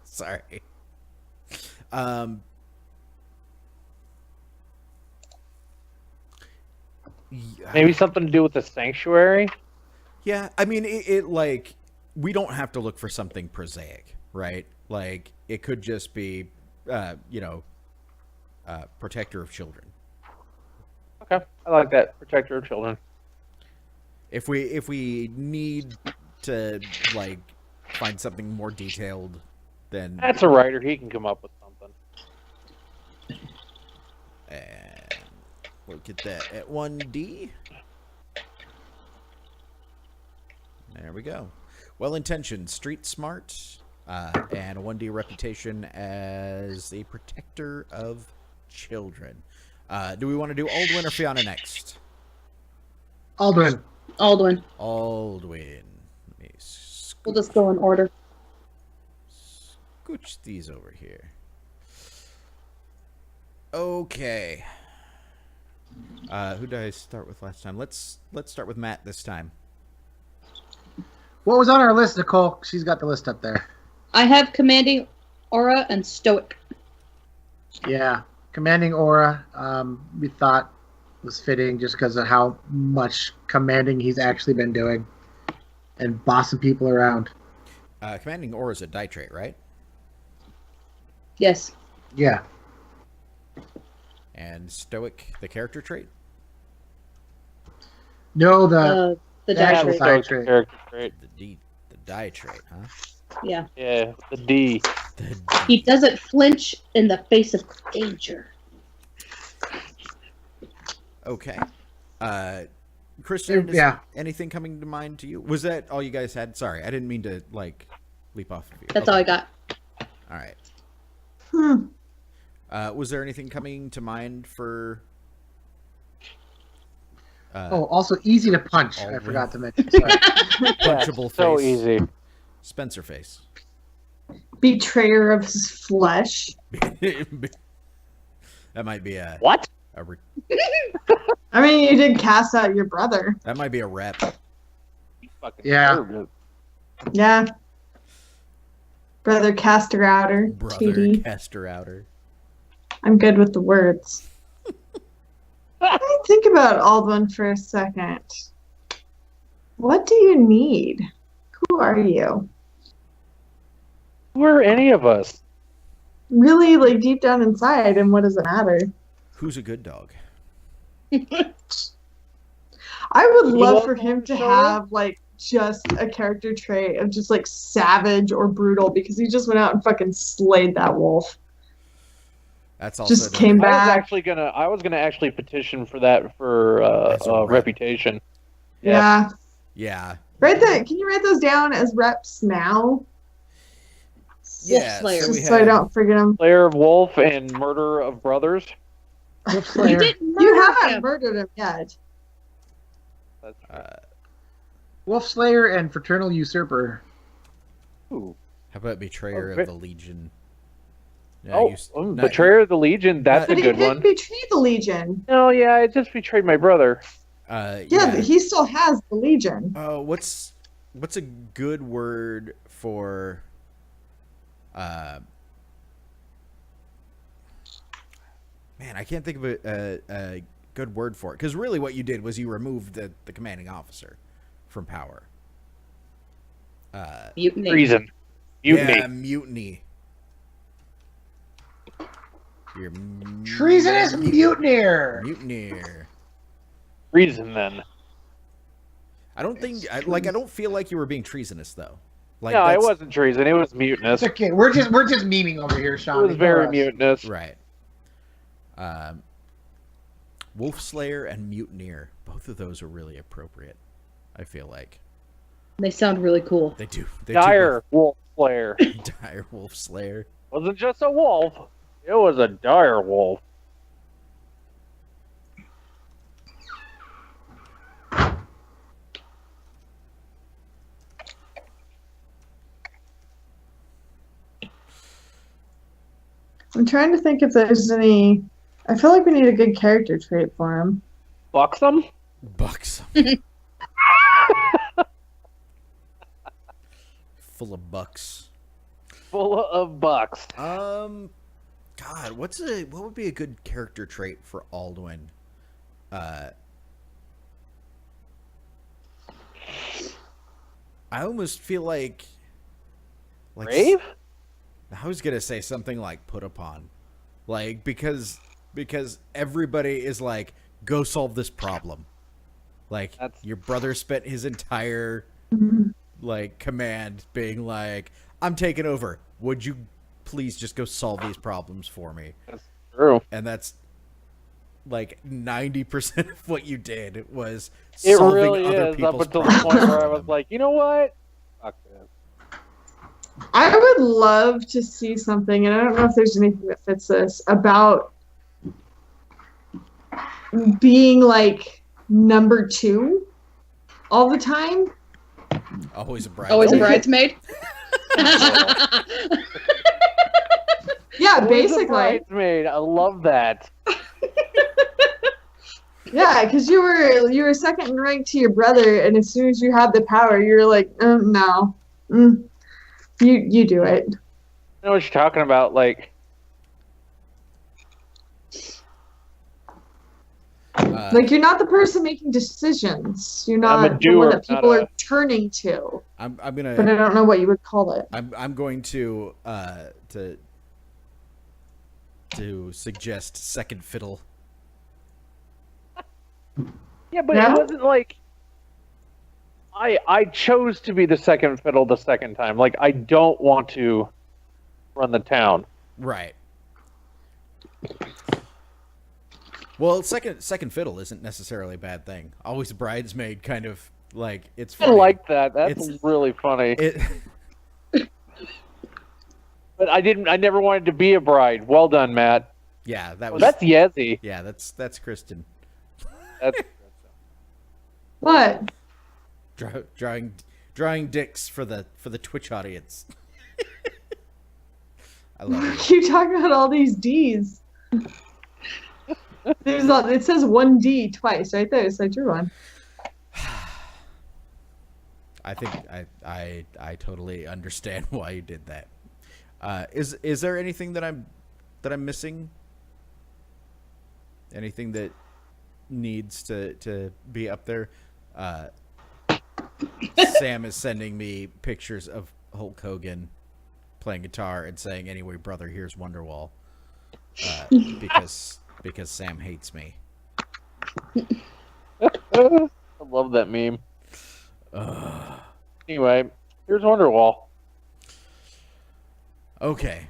Speaker 2: Sorry.
Speaker 1: Maybe something to do with the sanctuary?
Speaker 2: Yeah, I mean, it like, we don't have to look for something prosaic, right? Like, it could just be, protector of children.
Speaker 1: Okay, I like that. Protector of children.
Speaker 2: If we need to, like, find something more detailed, then
Speaker 1: That's a writer. He can come up with something.
Speaker 2: and we'll get that at 1D. There we go. Well-intentioned, street smart, and a 1D reputation as a protector of children. Do we want to do Aldwin or Fiona next?
Speaker 3: Aldwin.
Speaker 5: Aldwin.
Speaker 2: Aldwin. Let me
Speaker 5: We'll just go in order.
Speaker 2: scooch these over here. Okay. Who did I start with last time? Let's start with Matt this time.
Speaker 3: What was on our list, Nicole? She's got the list up there.
Speaker 5: I have commanding aura and stoic.
Speaker 3: Yeah. Commanding aura, we thought was fitting just because of how much commanding he's actually been doing and bossing people around.
Speaker 2: Commanding aura is a die trait, right?
Speaker 5: Yes.
Speaker 3: Yeah.
Speaker 2: And stoic, the character trait?
Speaker 3: No,
Speaker 5: The die trait.
Speaker 3: die trait.
Speaker 1: Character trait.
Speaker 2: The die trait, huh?
Speaker 5: Yeah.
Speaker 1: Yeah, the D.
Speaker 5: He doesn't flinch in the face of danger.
Speaker 2: Okay. Kristen,
Speaker 3: Yeah.
Speaker 2: anything coming to mind to you? Was that all you guys had? Sorry, I didn't mean to, like, leap off of you.
Speaker 5: That's all I got.
Speaker 2: All right.
Speaker 4: Hmm.
Speaker 2: Was there anything coming to mind for...
Speaker 3: Also easy to punch. I
Speaker 2: Aldwin.
Speaker 3: forgot to mention. Sorry.
Speaker 2: Punchable face.
Speaker 1: So easy.
Speaker 2: Spencer face.
Speaker 4: Betrayer of his flesh.
Speaker 2: That might be a...
Speaker 1: What?
Speaker 4: I mean, you did cast out your brother.
Speaker 2: That might be a rep.
Speaker 1: Fucking
Speaker 3: Yeah.
Speaker 1: deserved it.
Speaker 4: Yeah. Brother caster outer.
Speaker 2: Brother
Speaker 4: TD.
Speaker 2: caster outer.
Speaker 4: I'm good with the words. Let me think about Aldwin for a second. What do you need? Who are you?
Speaker 1: Who are any of us?
Speaker 4: Really, like, deep down inside, and what does it matter?
Speaker 2: Who's a good dog?
Speaker 4: I would love
Speaker 1: Wolf
Speaker 4: for him
Speaker 1: on
Speaker 4: to
Speaker 1: shoulder?
Speaker 4: have like just a character trait of just like savage or brutal because he just went out and fucking slayed that wolf.
Speaker 2: That's also
Speaker 4: Just came back.
Speaker 1: I was gonna actually petition for that for
Speaker 2: As a rep.
Speaker 1: reputation.
Speaker 4: Yeah.
Speaker 2: Yeah.
Speaker 4: Can you write those down as reps now?
Speaker 2: Yeah.
Speaker 5: Slayer.
Speaker 2: So, we
Speaker 4: Just so I
Speaker 2: had,
Speaker 4: don't forget them.
Speaker 1: Slayer of Wolf and Murder of Brothers.
Speaker 3: Wolf
Speaker 5: You
Speaker 3: Slayer.
Speaker 5: didn't murder
Speaker 4: You haven't
Speaker 5: him.
Speaker 4: murdered him yet.
Speaker 1: That's
Speaker 3: Wolf Slayer and Fraternal Usurper.
Speaker 1: Ooh.
Speaker 2: how about Betrayer
Speaker 1: Okay.
Speaker 2: of the Legion? Yeah,
Speaker 1: Betrayer of the Legion. That's
Speaker 4: But
Speaker 1: a
Speaker 4: he
Speaker 1: good
Speaker 4: didn't
Speaker 1: one.
Speaker 4: betray the Legion.
Speaker 1: No, yeah, I just betrayed my brother.
Speaker 4: Yeah, he still has the Legion.
Speaker 2: What's a good word for man, I can't think of a good word for it, because really what you did was you removed the commanding officer from power.
Speaker 5: Mutiny.
Speaker 1: Treason. Mutiny.
Speaker 2: Yeah, mutiny. You're
Speaker 3: Treasonous mutineer.
Speaker 2: mutineer.
Speaker 1: Treason, then.
Speaker 2: I don't feel like you were being treasonous though. Like,
Speaker 1: No, it
Speaker 2: that's-
Speaker 1: wasn't treason. It was mutinous.
Speaker 3: It's okay. We're just memeing over here,
Speaker 1: It
Speaker 3: Shaun.
Speaker 1: was very
Speaker 3: Ignore us.
Speaker 1: mutinous.
Speaker 2: Right. Wolf Slayer and Mutineer. Both of those are really appropriate, I feel like.
Speaker 5: They sound really cool.
Speaker 2: They do. They
Speaker 1: Dire Wolf Slayer.
Speaker 2: do both. Dire Wolf Slayer.
Speaker 1: Wasn't just a wolf. It was a dire wolf.
Speaker 4: I'm trying to think if there's any. I feel like we need a good character trait for him.
Speaker 1: Buxom?
Speaker 2: Bucks. Full of bucks.
Speaker 1: Full of bucks.
Speaker 2: God, what would be a good character trait for Alduin? I almost feel like
Speaker 1: Brave?
Speaker 2: I was gonna say something like put upon, like because everybody is like, go solve this problem. Like, your brother spent his entire like command being like, I'm taking over. Would you please just go solve these problems for me?
Speaker 1: That's true.
Speaker 2: And that's like 90% of what you did was
Speaker 1: It
Speaker 2: solving
Speaker 1: really
Speaker 2: other
Speaker 1: is, up
Speaker 2: people's
Speaker 1: until the
Speaker 2: problems
Speaker 1: point where
Speaker 2: for
Speaker 1: I was
Speaker 2: them.
Speaker 1: like, you know what? Fuck this.
Speaker 4: I would love to see something, and I don't know if there's anything that fits this, about being like number 2 all the time.
Speaker 2: Always a bride.
Speaker 5: Always a bridesmaid.
Speaker 4: Yeah,
Speaker 1: Always a
Speaker 4: basically.
Speaker 1: bridesmaid. I love that.
Speaker 4: Yeah, because you were second in rank to your brother, and as soon as you had the power, you were like, no, you do it.
Speaker 1: I know what you're talking about. Like,
Speaker 4: Like, you're not the person making decisions. You're
Speaker 1: I'm a
Speaker 4: not the
Speaker 1: doer,
Speaker 4: one that people
Speaker 1: not a-
Speaker 4: are turning to.
Speaker 2: I'm
Speaker 4: But I
Speaker 2: gonna
Speaker 4: don't know what you would call it.
Speaker 2: I'm going to suggest second fiddle.
Speaker 1: yeah, but
Speaker 4: Yeah?
Speaker 1: it wasn't like I chose to be the second fiddle the second time. Like, I don't want to run the town.
Speaker 2: Right. Well, second fiddle isn't necessarily a bad thing. Always a bridesmaid, kind of like, it's
Speaker 1: I
Speaker 2: funny.
Speaker 1: like that. That's
Speaker 2: It's-
Speaker 1: really funny.
Speaker 2: It.
Speaker 1: But I never wanted to be a bride. Well done, Matt.
Speaker 2: Yeah, that was.
Speaker 1: That's Yezi.
Speaker 2: Yeah, that's Kristen.
Speaker 1: That's
Speaker 4: What?
Speaker 2: Drawing dicks for the Twitch audience. I love it.
Speaker 4: You talking about all these D's. It says 1D twice right there, so I drew one.
Speaker 2: I think I totally understand why you did that. Is there anything that I'm missing? Anything that needs to be up there? Sam is sending me pictures of Hulk Hogan playing guitar and saying, "Anyway, brother, here's Wonderwall," because Sam hates me.
Speaker 1: I love that meme. Anyway, here's Wonderwall.
Speaker 2: Okay.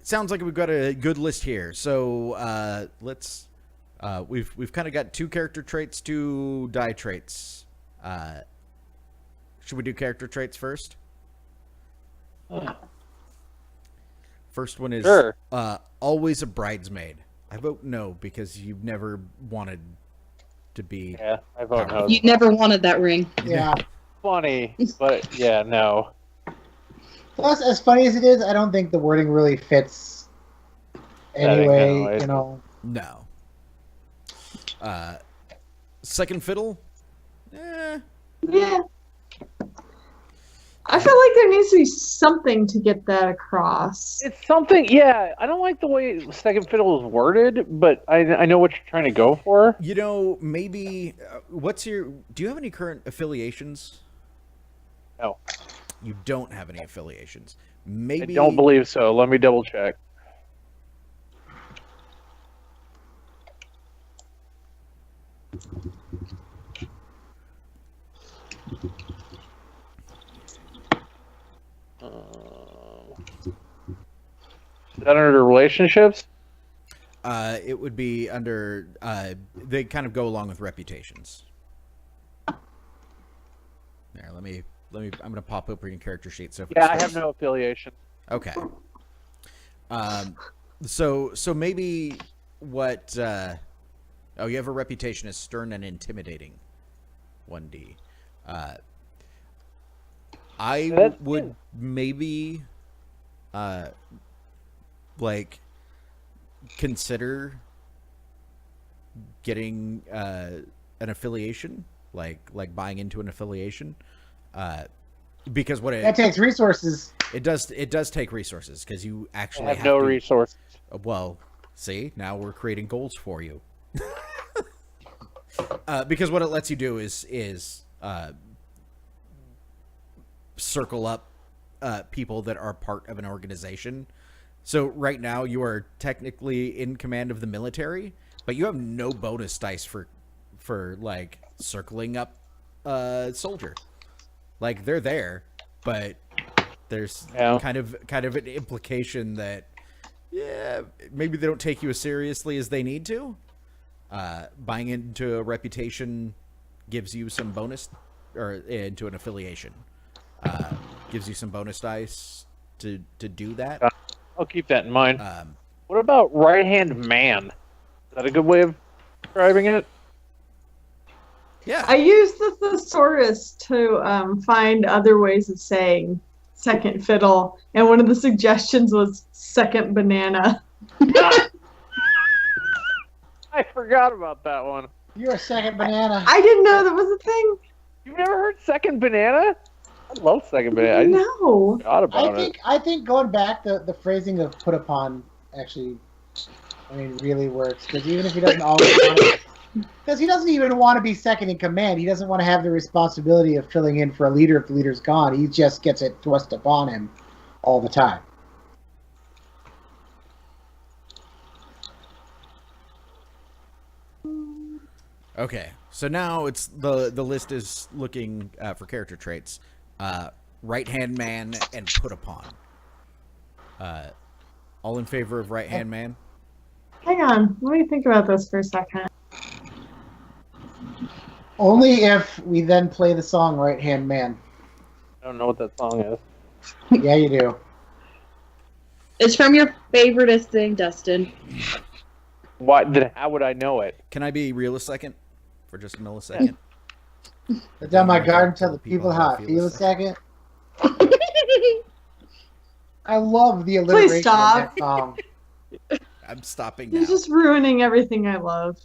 Speaker 2: Sounds like we've got a good list here. So let's. We've kind of got 2 character traits, 2 die traits. Should we do character traits first? First one is
Speaker 1: Sure.
Speaker 2: Always a bridesmaid. I vote no because you've never wanted to be.
Speaker 1: Yeah, I vote no.
Speaker 5: You never wanted that ring.
Speaker 3: Yeah.
Speaker 1: Funny, but yeah, no.
Speaker 3: Plus, as funny as it is, I don't think the wording really fits. Anyway, you know.
Speaker 2: No. Second fiddle?
Speaker 4: Yeah. I feel like there needs to be something to get that across.
Speaker 1: It's something, yeah. I don't like the way second fiddle is worded, but I know what you're trying to go for.
Speaker 2: You know, maybe. Do you have any current affiliations?
Speaker 1: No.
Speaker 2: You don't have any affiliations. Maybe.
Speaker 1: I don't believe so. Let me double check. Is that under relationships?
Speaker 2: It would be under. They kind of go along with reputations. There, let me. I'm gonna pop open your character sheet. So
Speaker 1: Yeah, I have no affiliation.
Speaker 2: Okay. So maybe what? Oh, you have a reputation as stern and intimidating. 1D. I would maybe, like, consider getting an affiliation, like buying into an affiliation, because
Speaker 3: that takes resources.
Speaker 2: It does take resources because you actually
Speaker 1: have no resources.
Speaker 2: Well, see, now we're creating goals for you. Because what it lets you do is circle up people that are part of an organization. So right now you are technically in command of the military, but you have no bonus dice for like circling up a soldier. Like, they're there, but there's kind of an implication that maybe they don't take you as seriously as they need to. Buying into a reputation gives you some bonus, or into an affiliation gives you some bonus dice to do that.
Speaker 1: I'll keep that in mind. What about right-hand man? Is that a good way of describing it?
Speaker 2: Yeah.
Speaker 4: I used the thesaurus to find other ways of saying second fiddle, and one of the suggestions was second banana.
Speaker 1: I forgot about that one.
Speaker 3: You're a second banana.
Speaker 4: I didn't know that was a thing.
Speaker 1: You've never heard second banana? I love second banana. I just
Speaker 4: No.
Speaker 1: forgot about it.
Speaker 3: I think going back, the phrasing of put upon actually, really works, because even if he doesn't always want it, because he doesn't even want to be second in command. He doesn't want to have the responsibility of filling in for a leader if the leader's gone. He just gets it thrust upon him all the time.
Speaker 2: Okay, so now it's the list is looking for character traits. Right-hand man and put upon. All in favor of right-hand man?
Speaker 4: Hang on. Let me think about this for a second.
Speaker 3: Only if we then play the song Right Hand Man.
Speaker 1: I don't know what that song is.
Speaker 3: Yeah, you do.
Speaker 5: It's from your favoriteest thing, Dustin.
Speaker 1: Why? Then how would I know it?
Speaker 2: Can I be real a second? For just a millisecond?
Speaker 3: Put down my guard and tell the people how I feel a second. I love the alliteration of that song.
Speaker 2: I'm stopping now.
Speaker 4: You're just ruining everything I love.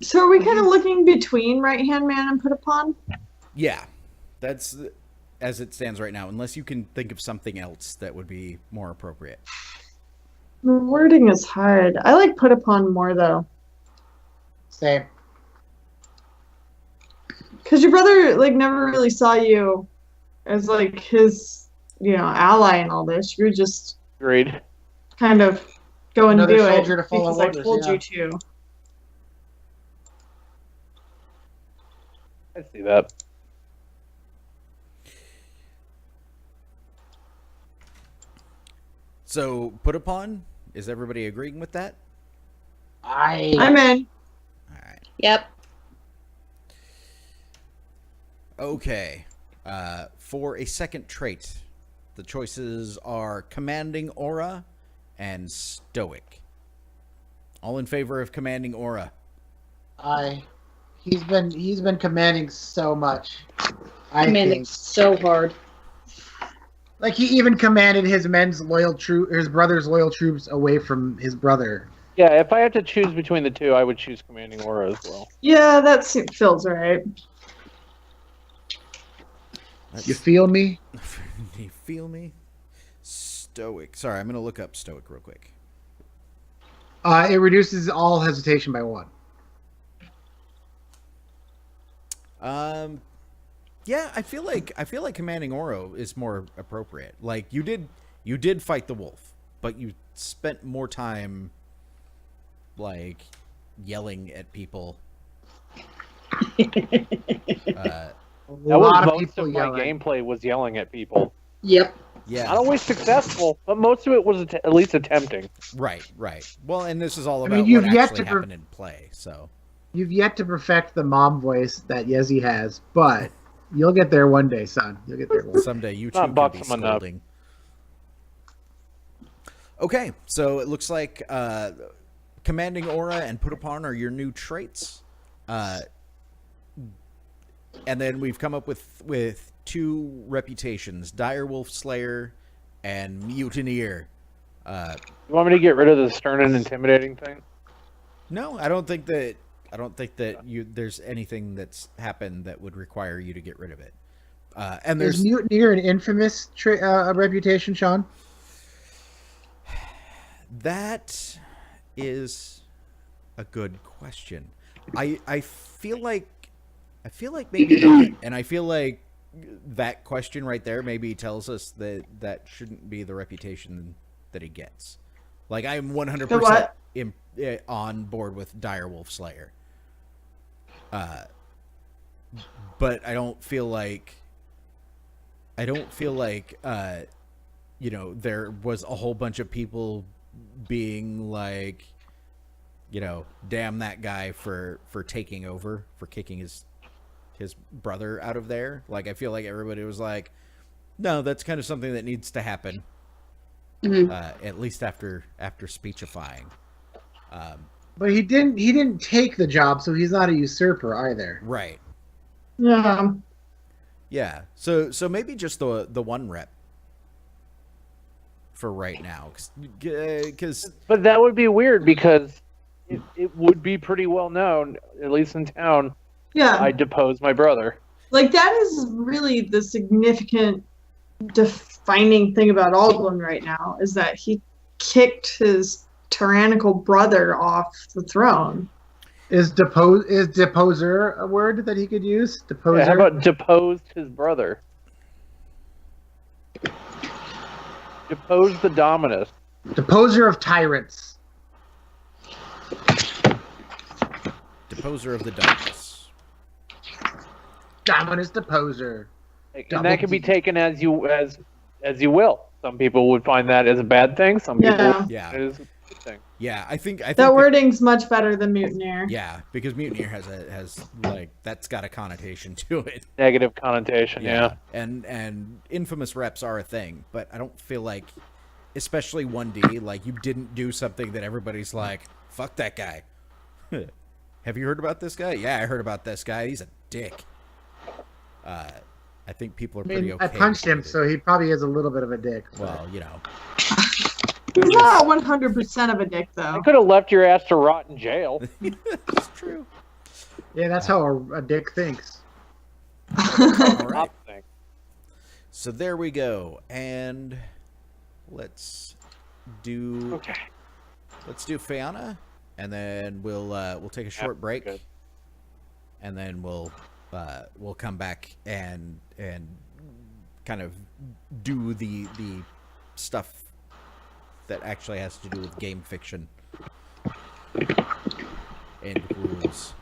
Speaker 4: So are we kind of looking between right-hand man and put upon?
Speaker 2: Yeah, that's as it stands right now, unless you can think of something else that would be more appropriate.
Speaker 4: The wording is hard. I like put upon more, though.
Speaker 3: Same.
Speaker 4: Because your brother, never really saw you as, his, ally in all this. You were just
Speaker 1: Agreed.
Speaker 4: kind of go and
Speaker 3: Another
Speaker 4: do it
Speaker 3: soldier to follow
Speaker 4: because
Speaker 3: orders,
Speaker 4: I told
Speaker 3: yeah.
Speaker 4: you to.
Speaker 1: I see that.
Speaker 2: So, put upon? Is everybody agreeing with that?
Speaker 4: I'm in.
Speaker 2: All right.
Speaker 5: Yep.
Speaker 2: Okay. For a second trait, the choices are commanding aura and stoic. All in favor of commanding aura.
Speaker 3: He's been commanding so much.
Speaker 5: Commanding so hard.
Speaker 3: Like he even commanded his brother's loyal troops away from his brother.
Speaker 1: Yeah, if I had to choose between the two, I would choose commanding aura as well.
Speaker 4: Yeah, that feels right.
Speaker 3: You feel me?
Speaker 2: You feel me? Stoic. Sorry, I'm going to look up stoic real quick.
Speaker 3: It reduces all hesitation by 1.
Speaker 2: Yeah, I feel like commanding aura is more appropriate. Like you did fight the wolf, but you spent more time like yelling at people.
Speaker 1: That was most of my gameplay was yelling at people.
Speaker 5: Yep.
Speaker 2: Yeah.
Speaker 1: Not always successful, but most of it was at least attempting.
Speaker 2: Right. Well, and this is all about
Speaker 3: you've
Speaker 2: what
Speaker 3: yet
Speaker 2: actually
Speaker 3: to
Speaker 2: happened in play. So
Speaker 3: you've yet to perfect the mom voice that Yezi has, but you'll get there one day, son. You'll get there one day.
Speaker 2: Someday you too
Speaker 1: Not
Speaker 2: can be
Speaker 1: buxom enough.
Speaker 2: scolding. Okay, so it looks like commanding aura and put upon are your new traits. And then we've come up with 2 reputations: Direwolf Slayer and Mutineer.
Speaker 1: You want me to get rid of the stern and intimidating thing?
Speaker 2: No, I don't think that there's anything that's happened that would require you to get rid of it. And there's
Speaker 3: Is Mutineer an infamous reputation, Shaun?
Speaker 2: That is a good question. I feel like maybe not, and I feel like that question right there maybe tells us that shouldn't be the reputation that he gets. Like I'm 100% on board with Direwolf Slayer, but I don't feel like there was a whole bunch of people being like, damn that guy for taking over, for kicking his brother out of there. Like I feel like everybody was like, no, that's kind of something that needs to happen.
Speaker 5: Mm-hmm.
Speaker 2: At least after speechifying.
Speaker 3: But he didn't take the job, so he's not a usurper either.
Speaker 2: Right.
Speaker 4: Yeah.
Speaker 2: Yeah. So maybe just the 1 rep for right now, because
Speaker 1: But that would be weird because it would be pretty well known, at least in town.
Speaker 4: Yeah.
Speaker 1: I deposed my brother.
Speaker 4: Like that is really the significant defining thing about Alglin right now is that he kicked his tyrannical brother off the throne.
Speaker 3: Is deposer a word that he could use? Deposer.
Speaker 1: Yeah, how about deposed his brother? Deposed the Dominus.
Speaker 3: Deposer of tyrants.
Speaker 2: Deposer of the Dominus.
Speaker 3: Dominus deposer.
Speaker 1: And that can be taken as you will. Some people would find that as a bad thing. Some people
Speaker 2: Yeah.
Speaker 1: it is a good thing.
Speaker 2: Yeah, I think
Speaker 4: that wording's much better than Mutineer.
Speaker 2: Yeah, because Mutineer has like that's got a connotation to it.
Speaker 1: Negative connotation, yeah.
Speaker 2: And infamous reps are a thing, but I don't feel like, especially 1D, like you didn't do something that everybody's like, fuck that guy. Have you heard about this guy? Yeah, I heard about this guy. He's a dick. I think people are pretty okay.
Speaker 3: I punched him, so he probably is a little bit of a dick.
Speaker 2: Well,
Speaker 4: He's not 100% of a dick, though.
Speaker 1: I could have left your ass to rot in jail.
Speaker 2: That's true.
Speaker 3: Yeah, that's how a dick thinks.
Speaker 2: All right. So there we go, and let's do Fiona, and then we'll take a short break,
Speaker 1: good.
Speaker 2: And then we'll come back and kind of do the stuff that actually has to do with game fiction and rules.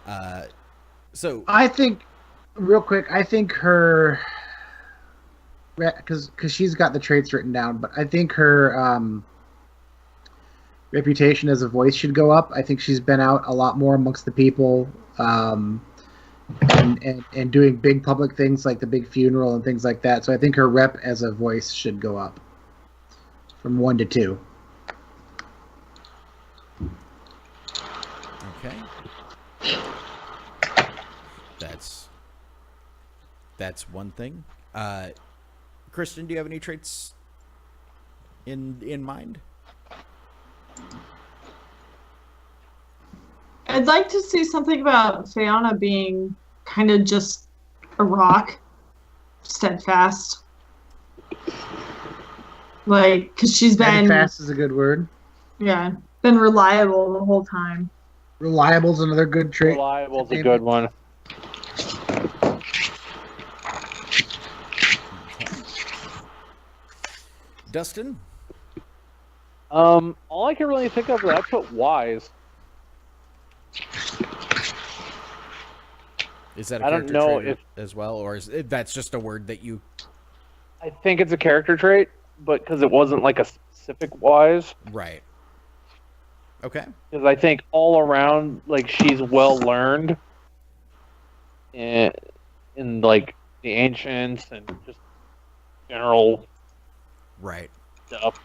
Speaker 2: So
Speaker 3: I think, real quick, I think her, because she's got the traits written down, but I think her reputation as a voice should go up. I think she's been out a lot more amongst the people, and doing big public things like the big funeral and things like that. So I think her rep as a voice should go up from 1 to 2.
Speaker 2: Okay. That's one thing. Kristen, do you have any traits in mind?
Speaker 4: I'd like to see something about Fiona being kind of just a rock, steadfast. Like, because she's been...
Speaker 3: Steadfast is a good word.
Speaker 4: Yeah, been reliable the whole time.
Speaker 3: Reliable's another good trait.
Speaker 1: Reliable's a good one.
Speaker 2: Dustin?
Speaker 1: All I can really think of is I put wise.
Speaker 2: Is that a
Speaker 1: I don't
Speaker 2: character
Speaker 1: know
Speaker 2: trait as well, or is that's just a word that you...
Speaker 1: I think it's a character trait, but because it wasn't like a specific wise.
Speaker 2: Right. Okay.
Speaker 1: Because I think all around, like, she's well learned in like the ancients and just general
Speaker 2: right
Speaker 1: stuff.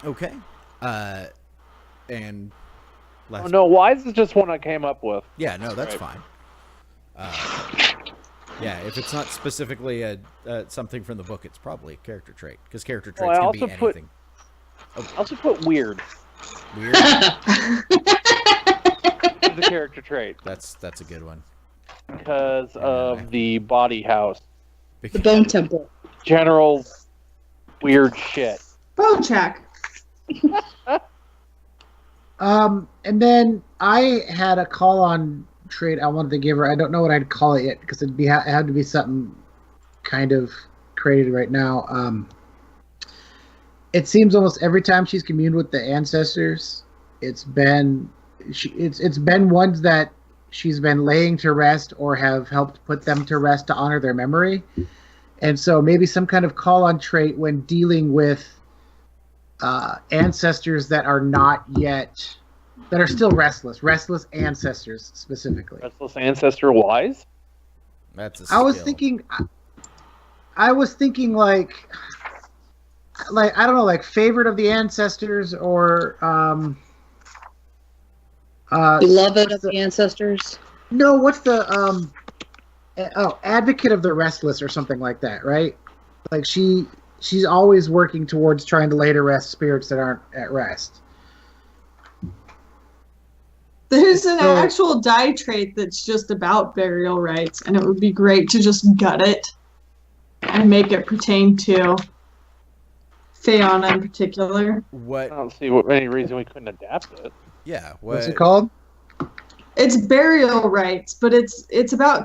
Speaker 2: Okay. And
Speaker 1: oh, no, wise is just one I came up with.
Speaker 2: Yeah, no, that's
Speaker 1: right.
Speaker 2: fine. Yeah, if it's not specifically something from the book, it's probably a character trait, because character traits can be anything.
Speaker 1: I also put weird.
Speaker 2: Weird.
Speaker 1: It's a character trait.
Speaker 2: That's a good one.
Speaker 1: Because of the body house.
Speaker 5: The bone temple.
Speaker 1: General weird shit.
Speaker 4: Bone check.
Speaker 3: And then I had a call-on trait I wanted to give her. I don't know what I'd call it yet, because it had to be something kind of created right now. It seems almost every time she's communed with the ancestors, it's been ones that she's been laying to rest or have helped put them to rest to honor their memory. And so maybe some kind of call-on trait when dealing with ancestors that are not yet, that are still restless ancestors specifically.
Speaker 1: Restless ancestor wise?
Speaker 2: That's a skill.
Speaker 3: I was thinking like I don't know, like favorite of the ancestors, or
Speaker 5: beloved of the ancestors.
Speaker 3: No, what's the advocate of the restless or something like that, right? Like she's always working towards trying to lay to rest spirits that aren't at rest.
Speaker 4: There's an actual die trait that's just about burial rites, and it would be great to just gut it and make it pertain to Fiona in particular.
Speaker 2: What?
Speaker 1: I don't see any reason we couldn't adapt it.
Speaker 2: Yeah.
Speaker 3: What's it called?
Speaker 4: It's burial rites, but it's about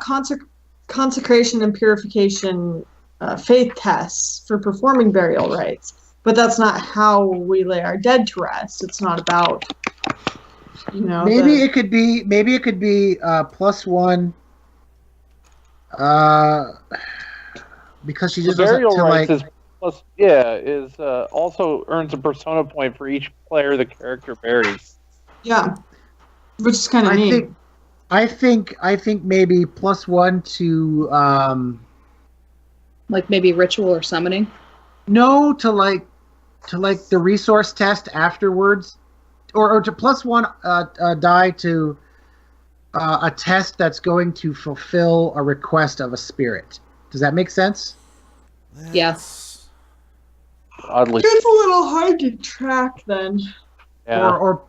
Speaker 4: consecration and purification faith tests for performing burial rites. But that's not how we lay our dead to rest. It's not about,
Speaker 3: Maybe it could be +1. Because she just
Speaker 1: burial
Speaker 3: doesn't
Speaker 1: rights
Speaker 3: like.
Speaker 1: is plus, is also earns a persona point for each player the character buries.
Speaker 4: Yeah, which is kind of neat.
Speaker 3: I think maybe +1 to
Speaker 5: like maybe ritual or summoning.
Speaker 3: No, to the resource test afterwards, or to +1 die to a test that's going to fulfill a request of a spirit. Does that make sense?
Speaker 5: Yes.
Speaker 1: Oddly,
Speaker 4: It's a little hard to track then.
Speaker 1: yeah.
Speaker 3: Or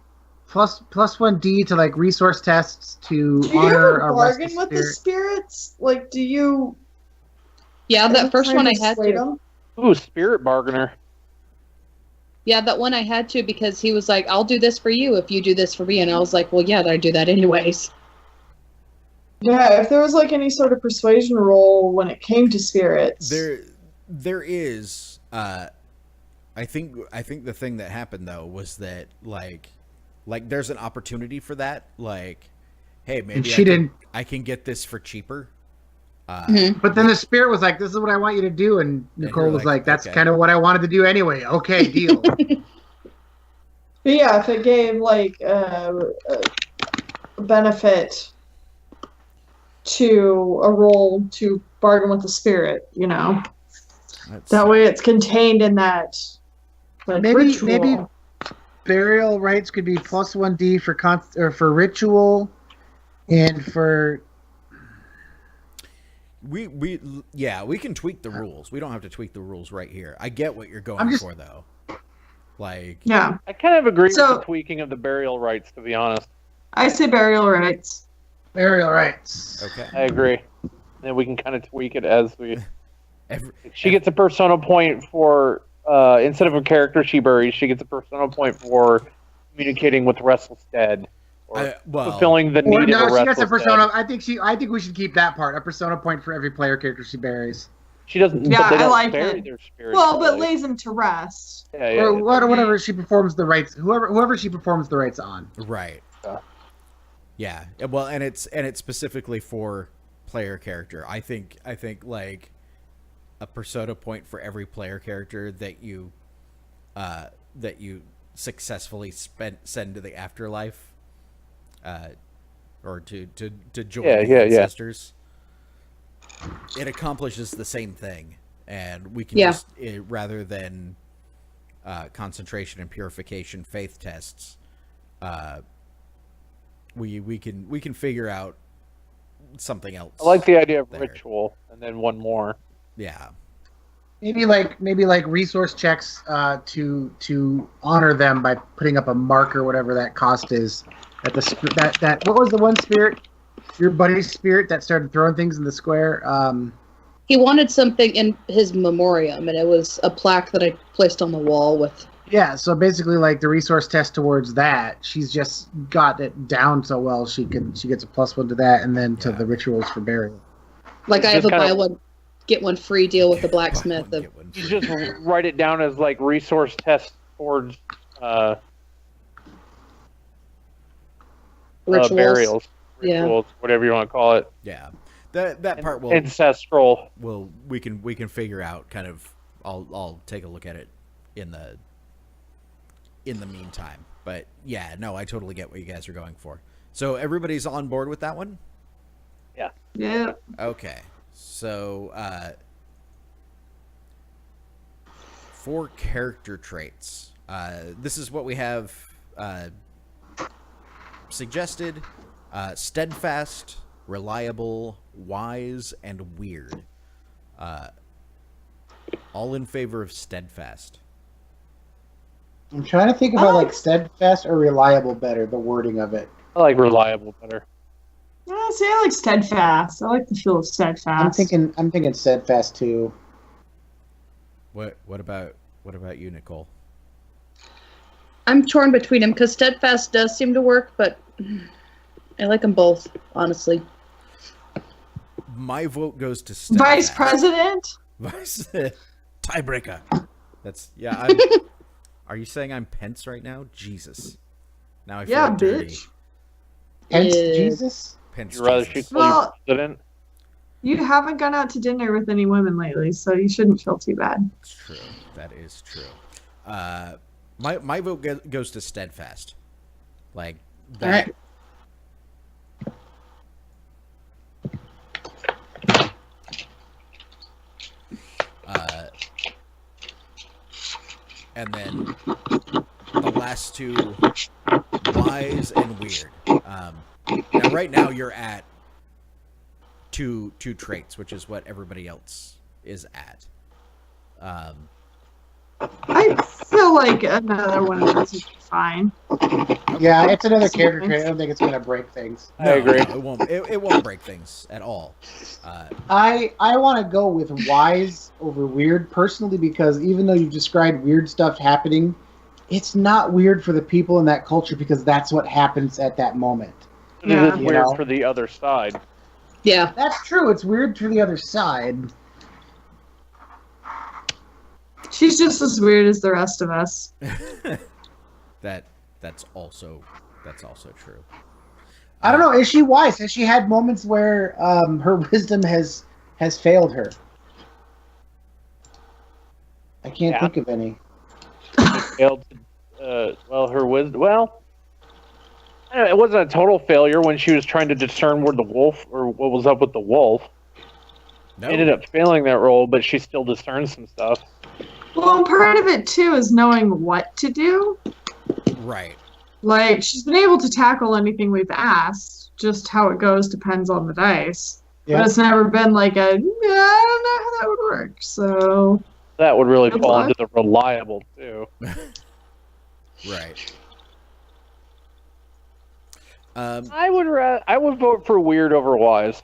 Speaker 3: +1 to like resource tests to
Speaker 4: Do you
Speaker 3: honor
Speaker 4: ever
Speaker 3: a
Speaker 4: bargain
Speaker 3: restless
Speaker 4: with the
Speaker 3: spirit.
Speaker 4: spirits? Like, do you?
Speaker 5: Yeah, that first one I had
Speaker 4: persuade
Speaker 5: to.
Speaker 4: them?
Speaker 1: Ooh, spirit bargainer.
Speaker 5: Yeah, that one I had to because he was like, "I'll do this for you if you do this for me," and I was like, "Well, yeah, I do that anyways."
Speaker 4: Yeah, if there was like any sort of persuasion roll when it came to spirits.
Speaker 2: There is. I I think the thing that happened though was that like there's an opportunity for that. Like, hey, maybe I can get this for cheaper.
Speaker 3: But then the spirit was like, "This is what I want you to do," and Nicole was like, "That's kind of what I wanted to do anyway." Okay, deal.
Speaker 4: But yeah, if it gave like a benefit to a role to bargain with the spirit, that way it's contained in that. Like,
Speaker 3: maybe burial rites could be plus 1d for ritual, and for.
Speaker 2: We can tweak the rules. We don't have to tweak the rules right here. I get what you're going for though. Like,
Speaker 4: yeah,
Speaker 1: I kind of agree with the tweaking of the burial rights, to be honest.
Speaker 4: I say burial rights.
Speaker 3: Burial rights.
Speaker 2: Okay.
Speaker 1: I agree. And we can kind of tweak it as we. She gets a persona point for instead of a character she buries, she gets a persona point for communicating with restless dead. Or fulfilling the need of a restless
Speaker 3: gets a persona.
Speaker 1: Dead.
Speaker 3: I think we should keep that part. A persona point for every player character she buries.
Speaker 1: She doesn't.
Speaker 4: Yeah,
Speaker 1: I
Speaker 4: like
Speaker 1: bury
Speaker 4: it.
Speaker 1: Their spirits.
Speaker 4: Well, but lays them to rest.
Speaker 1: Yeah.
Speaker 3: Or whatever she performs the rites. Whoever she performs the rites on.
Speaker 2: Right. Yeah. Well, and it's specifically for player character. I think like a persona point for every player character that you successfully send to the afterlife. Or to join the ancestors. It accomplishes the same thing, and we can just rather than concentration and purification faith tests, we can figure out something else.
Speaker 1: I like the idea of ritual, and then one more.
Speaker 2: Yeah.
Speaker 3: Maybe like resource checks to honor them by putting up a marker, whatever that cost is. At that what was the one spirit? Your buddy's spirit that started throwing things in the square.
Speaker 5: He wanted something in his memoriam, and it was a plaque that I placed on the wall with.
Speaker 3: Yeah, so basically, like the resource test towards that, she's just got it down so well she gets a +1 to that, and then to the rituals for burial.
Speaker 5: Like I have a buy one get one free deal with the blacksmith.
Speaker 1: You just write it down as like resource test towards burials, rituals, whatever you want to call it.
Speaker 2: Yeah, that part will
Speaker 1: ancestral.
Speaker 2: We can figure out kind of. I'll take a look at it in the meantime. But yeah, no, I totally get what you guys are going for. So everybody's on board with that one?
Speaker 1: Yeah.
Speaker 4: Yeah.
Speaker 2: Okay. So for character traits, this is what we have suggested: steadfast, reliable, wise, and weird. All in favor of steadfast.
Speaker 3: I'm trying to think about like steadfast or reliable better, the wording of it.
Speaker 1: I like reliable better.
Speaker 4: Yeah, see, I like steadfast. I like the feel of steadfast.
Speaker 3: I'm thinking steadfast too.
Speaker 2: What about you, Nicole?
Speaker 5: I'm torn between them because steadfast does seem to work, but I like them both, honestly.
Speaker 2: My vote goes to steadfast.
Speaker 4: Vice President?
Speaker 2: Tiebreaker. That's are you saying I'm Pence right now? Jesus. Now I feel dirty.
Speaker 4: Bitch.
Speaker 3: Pence Jesus?
Speaker 2: Pence
Speaker 1: You'd rather
Speaker 2: Jesus.
Speaker 1: she call you president?
Speaker 4: You haven't gone out to dinner with any women lately, so you shouldn't feel too bad.
Speaker 2: That's true. That is true. My vote goes to steadfast. Like that.
Speaker 5: All right.
Speaker 2: And then the last two, wise and weird. Now, right now, you're at two traits, which is what everybody else is at.
Speaker 4: I feel like another one of those would be fine.
Speaker 3: Yeah, it's another character trait. I don't think it's going to break things.
Speaker 1: I agree.
Speaker 2: No, it won't break things at all.
Speaker 3: I want to go with wise over weird personally because even though you've described weird stuff happening, it's not weird for the people in that culture because that's what happens at that moment.
Speaker 1: It is weird for the other side.
Speaker 5: Yeah.
Speaker 3: That's true. It's weird for the other side.
Speaker 4: She's just as weird as the rest of us.
Speaker 2: That's also true.
Speaker 3: I don't know. Is she wise? Has she had moments where her wisdom has failed her? I can't think of any.
Speaker 1: She failed to, her wisdom. Well, it wasn't a total failure when she was trying to discern where the wolf or what was up with the wolf.
Speaker 2: No.
Speaker 1: Ended up failing that role, but she still discerns some stuff.
Speaker 4: Well, part of it too is knowing what to do.
Speaker 2: Right.
Speaker 4: Like, she's been able to tackle anything we've asked. Just how it goes depends on the dice. Yeah. But it's never been like I don't know how that would work. So
Speaker 1: that would really fall into the reliable too.
Speaker 2: Right.
Speaker 1: I would vote for weird over wise.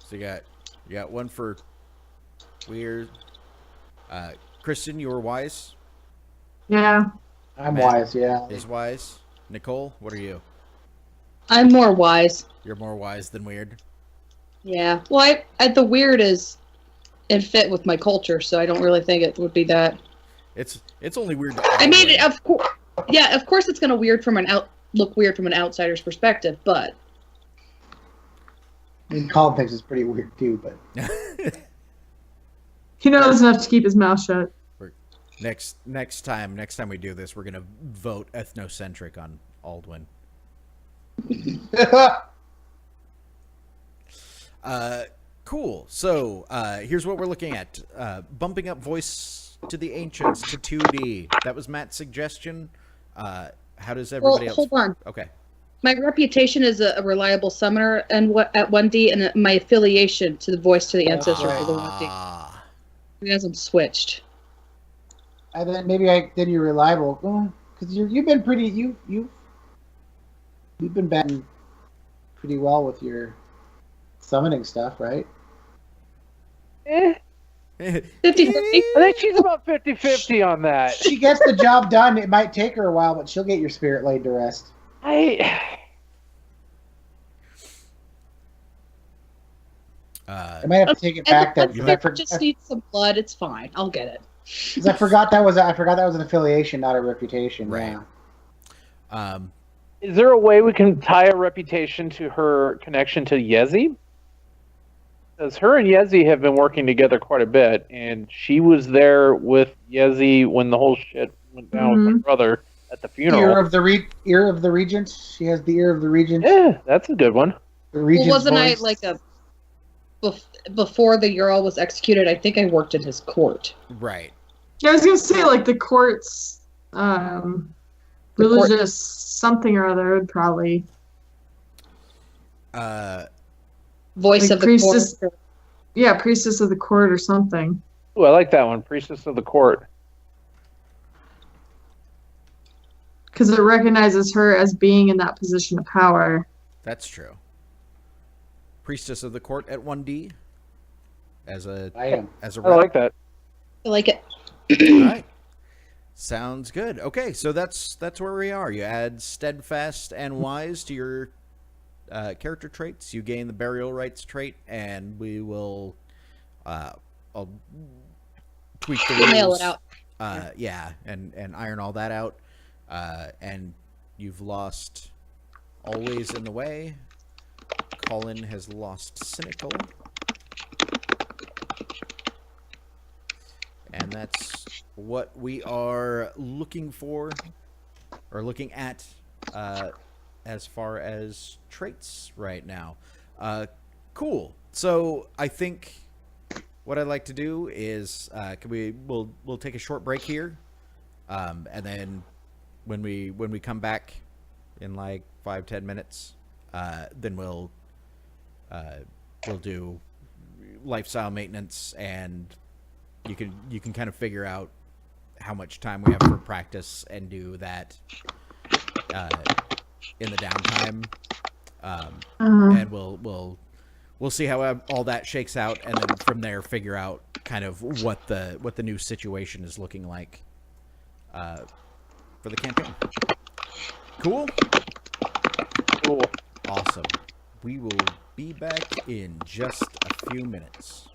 Speaker 2: So you got one for weird. Kristen, you were wise.
Speaker 4: Yeah.
Speaker 3: I'm wise, yeah.
Speaker 2: Is wise. Nicole, what are you?
Speaker 5: I'm more wise.
Speaker 2: You're more wise than weird?
Speaker 5: Yeah. Well, the weird is in fit with my culture, so I don't really think it would be that.
Speaker 2: It's only weird.
Speaker 5: I mean, of course. Yeah, of course it's going to look weird from an outsider's perspective, but...
Speaker 3: I mean, Colin thinks it's pretty weird too, but...
Speaker 4: He knows enough to keep his mouth shut.
Speaker 2: Next time we do this, we're gonna vote ethnocentric on Aldwin. Cool. So here's what we're looking at: bumping up voice to the ancients to 2D. That was Matt's suggestion. How does everybody else?
Speaker 5: Hold on.
Speaker 2: Okay.
Speaker 5: My reputation as a reliable summoner and at 1D, and my affiliation to the voice to the ancestor for the 1D. Because I'm switched.
Speaker 3: And then maybe then you're reliable because you've been pretty you've been batting pretty well with your summoning stuff, right?
Speaker 5: 50-50.
Speaker 1: I think she's about 50-50 on that.
Speaker 3: She gets the job done. It might take her a while, but she'll get your spirit laid to rest.
Speaker 2: I
Speaker 3: might have to take it back. That
Speaker 5: just needs some blood. It's fine. I'll get it.
Speaker 3: Because I forgot that was an affiliation, not a reputation.
Speaker 2: Right.
Speaker 3: Yeah.
Speaker 1: Is there a way we can tie a reputation to her connection to Yezi? Because her and Yezi have been working together quite a bit, and she was there with Yezi when the whole shit went down with my brother at the funeral.
Speaker 3: Ear of the regent. She has the ear of the regent.
Speaker 1: Yeah, that's a good one.
Speaker 3: The regent's
Speaker 5: wasn't
Speaker 3: voice.
Speaker 5: I like before the Ural was executed? I think I worked in his court.
Speaker 2: Right.
Speaker 4: Yeah, I was gonna say like the court's religious something or other would probably
Speaker 5: voice
Speaker 4: like
Speaker 5: of the court.
Speaker 4: Yeah, priestess of the court or something.
Speaker 1: Oh, I like that one, priestess of the court.
Speaker 4: Because it recognizes her as being in that position of power.
Speaker 2: That's true. Priestess of the court at 1D.
Speaker 3: I
Speaker 1: like that.
Speaker 5: I like it.
Speaker 2: All right. Sounds good. Okay, so that's where we are. You add steadfast and wise to your character traits. You gain the burial rites trait, and we will I'll tweak the rules.
Speaker 5: Nail it out.
Speaker 2: Yeah, and iron all that out. And you've lost always in the way. Colin has lost cynical. And that's what we are looking for, or looking at, as far as traits right now. Cool. So I think what I'd like to do is, we'll take a short break here, and then when we come back in like 5-10 minutes, then we'll do lifestyle maintenance, and you can kind of figure out how much time we have for practice and do that in the downtime, and we'll see how all that shakes out, and then from there figure out kind of what the new situation is looking like for the campaign. Cool. Awesome. We will be back in just a few minutes.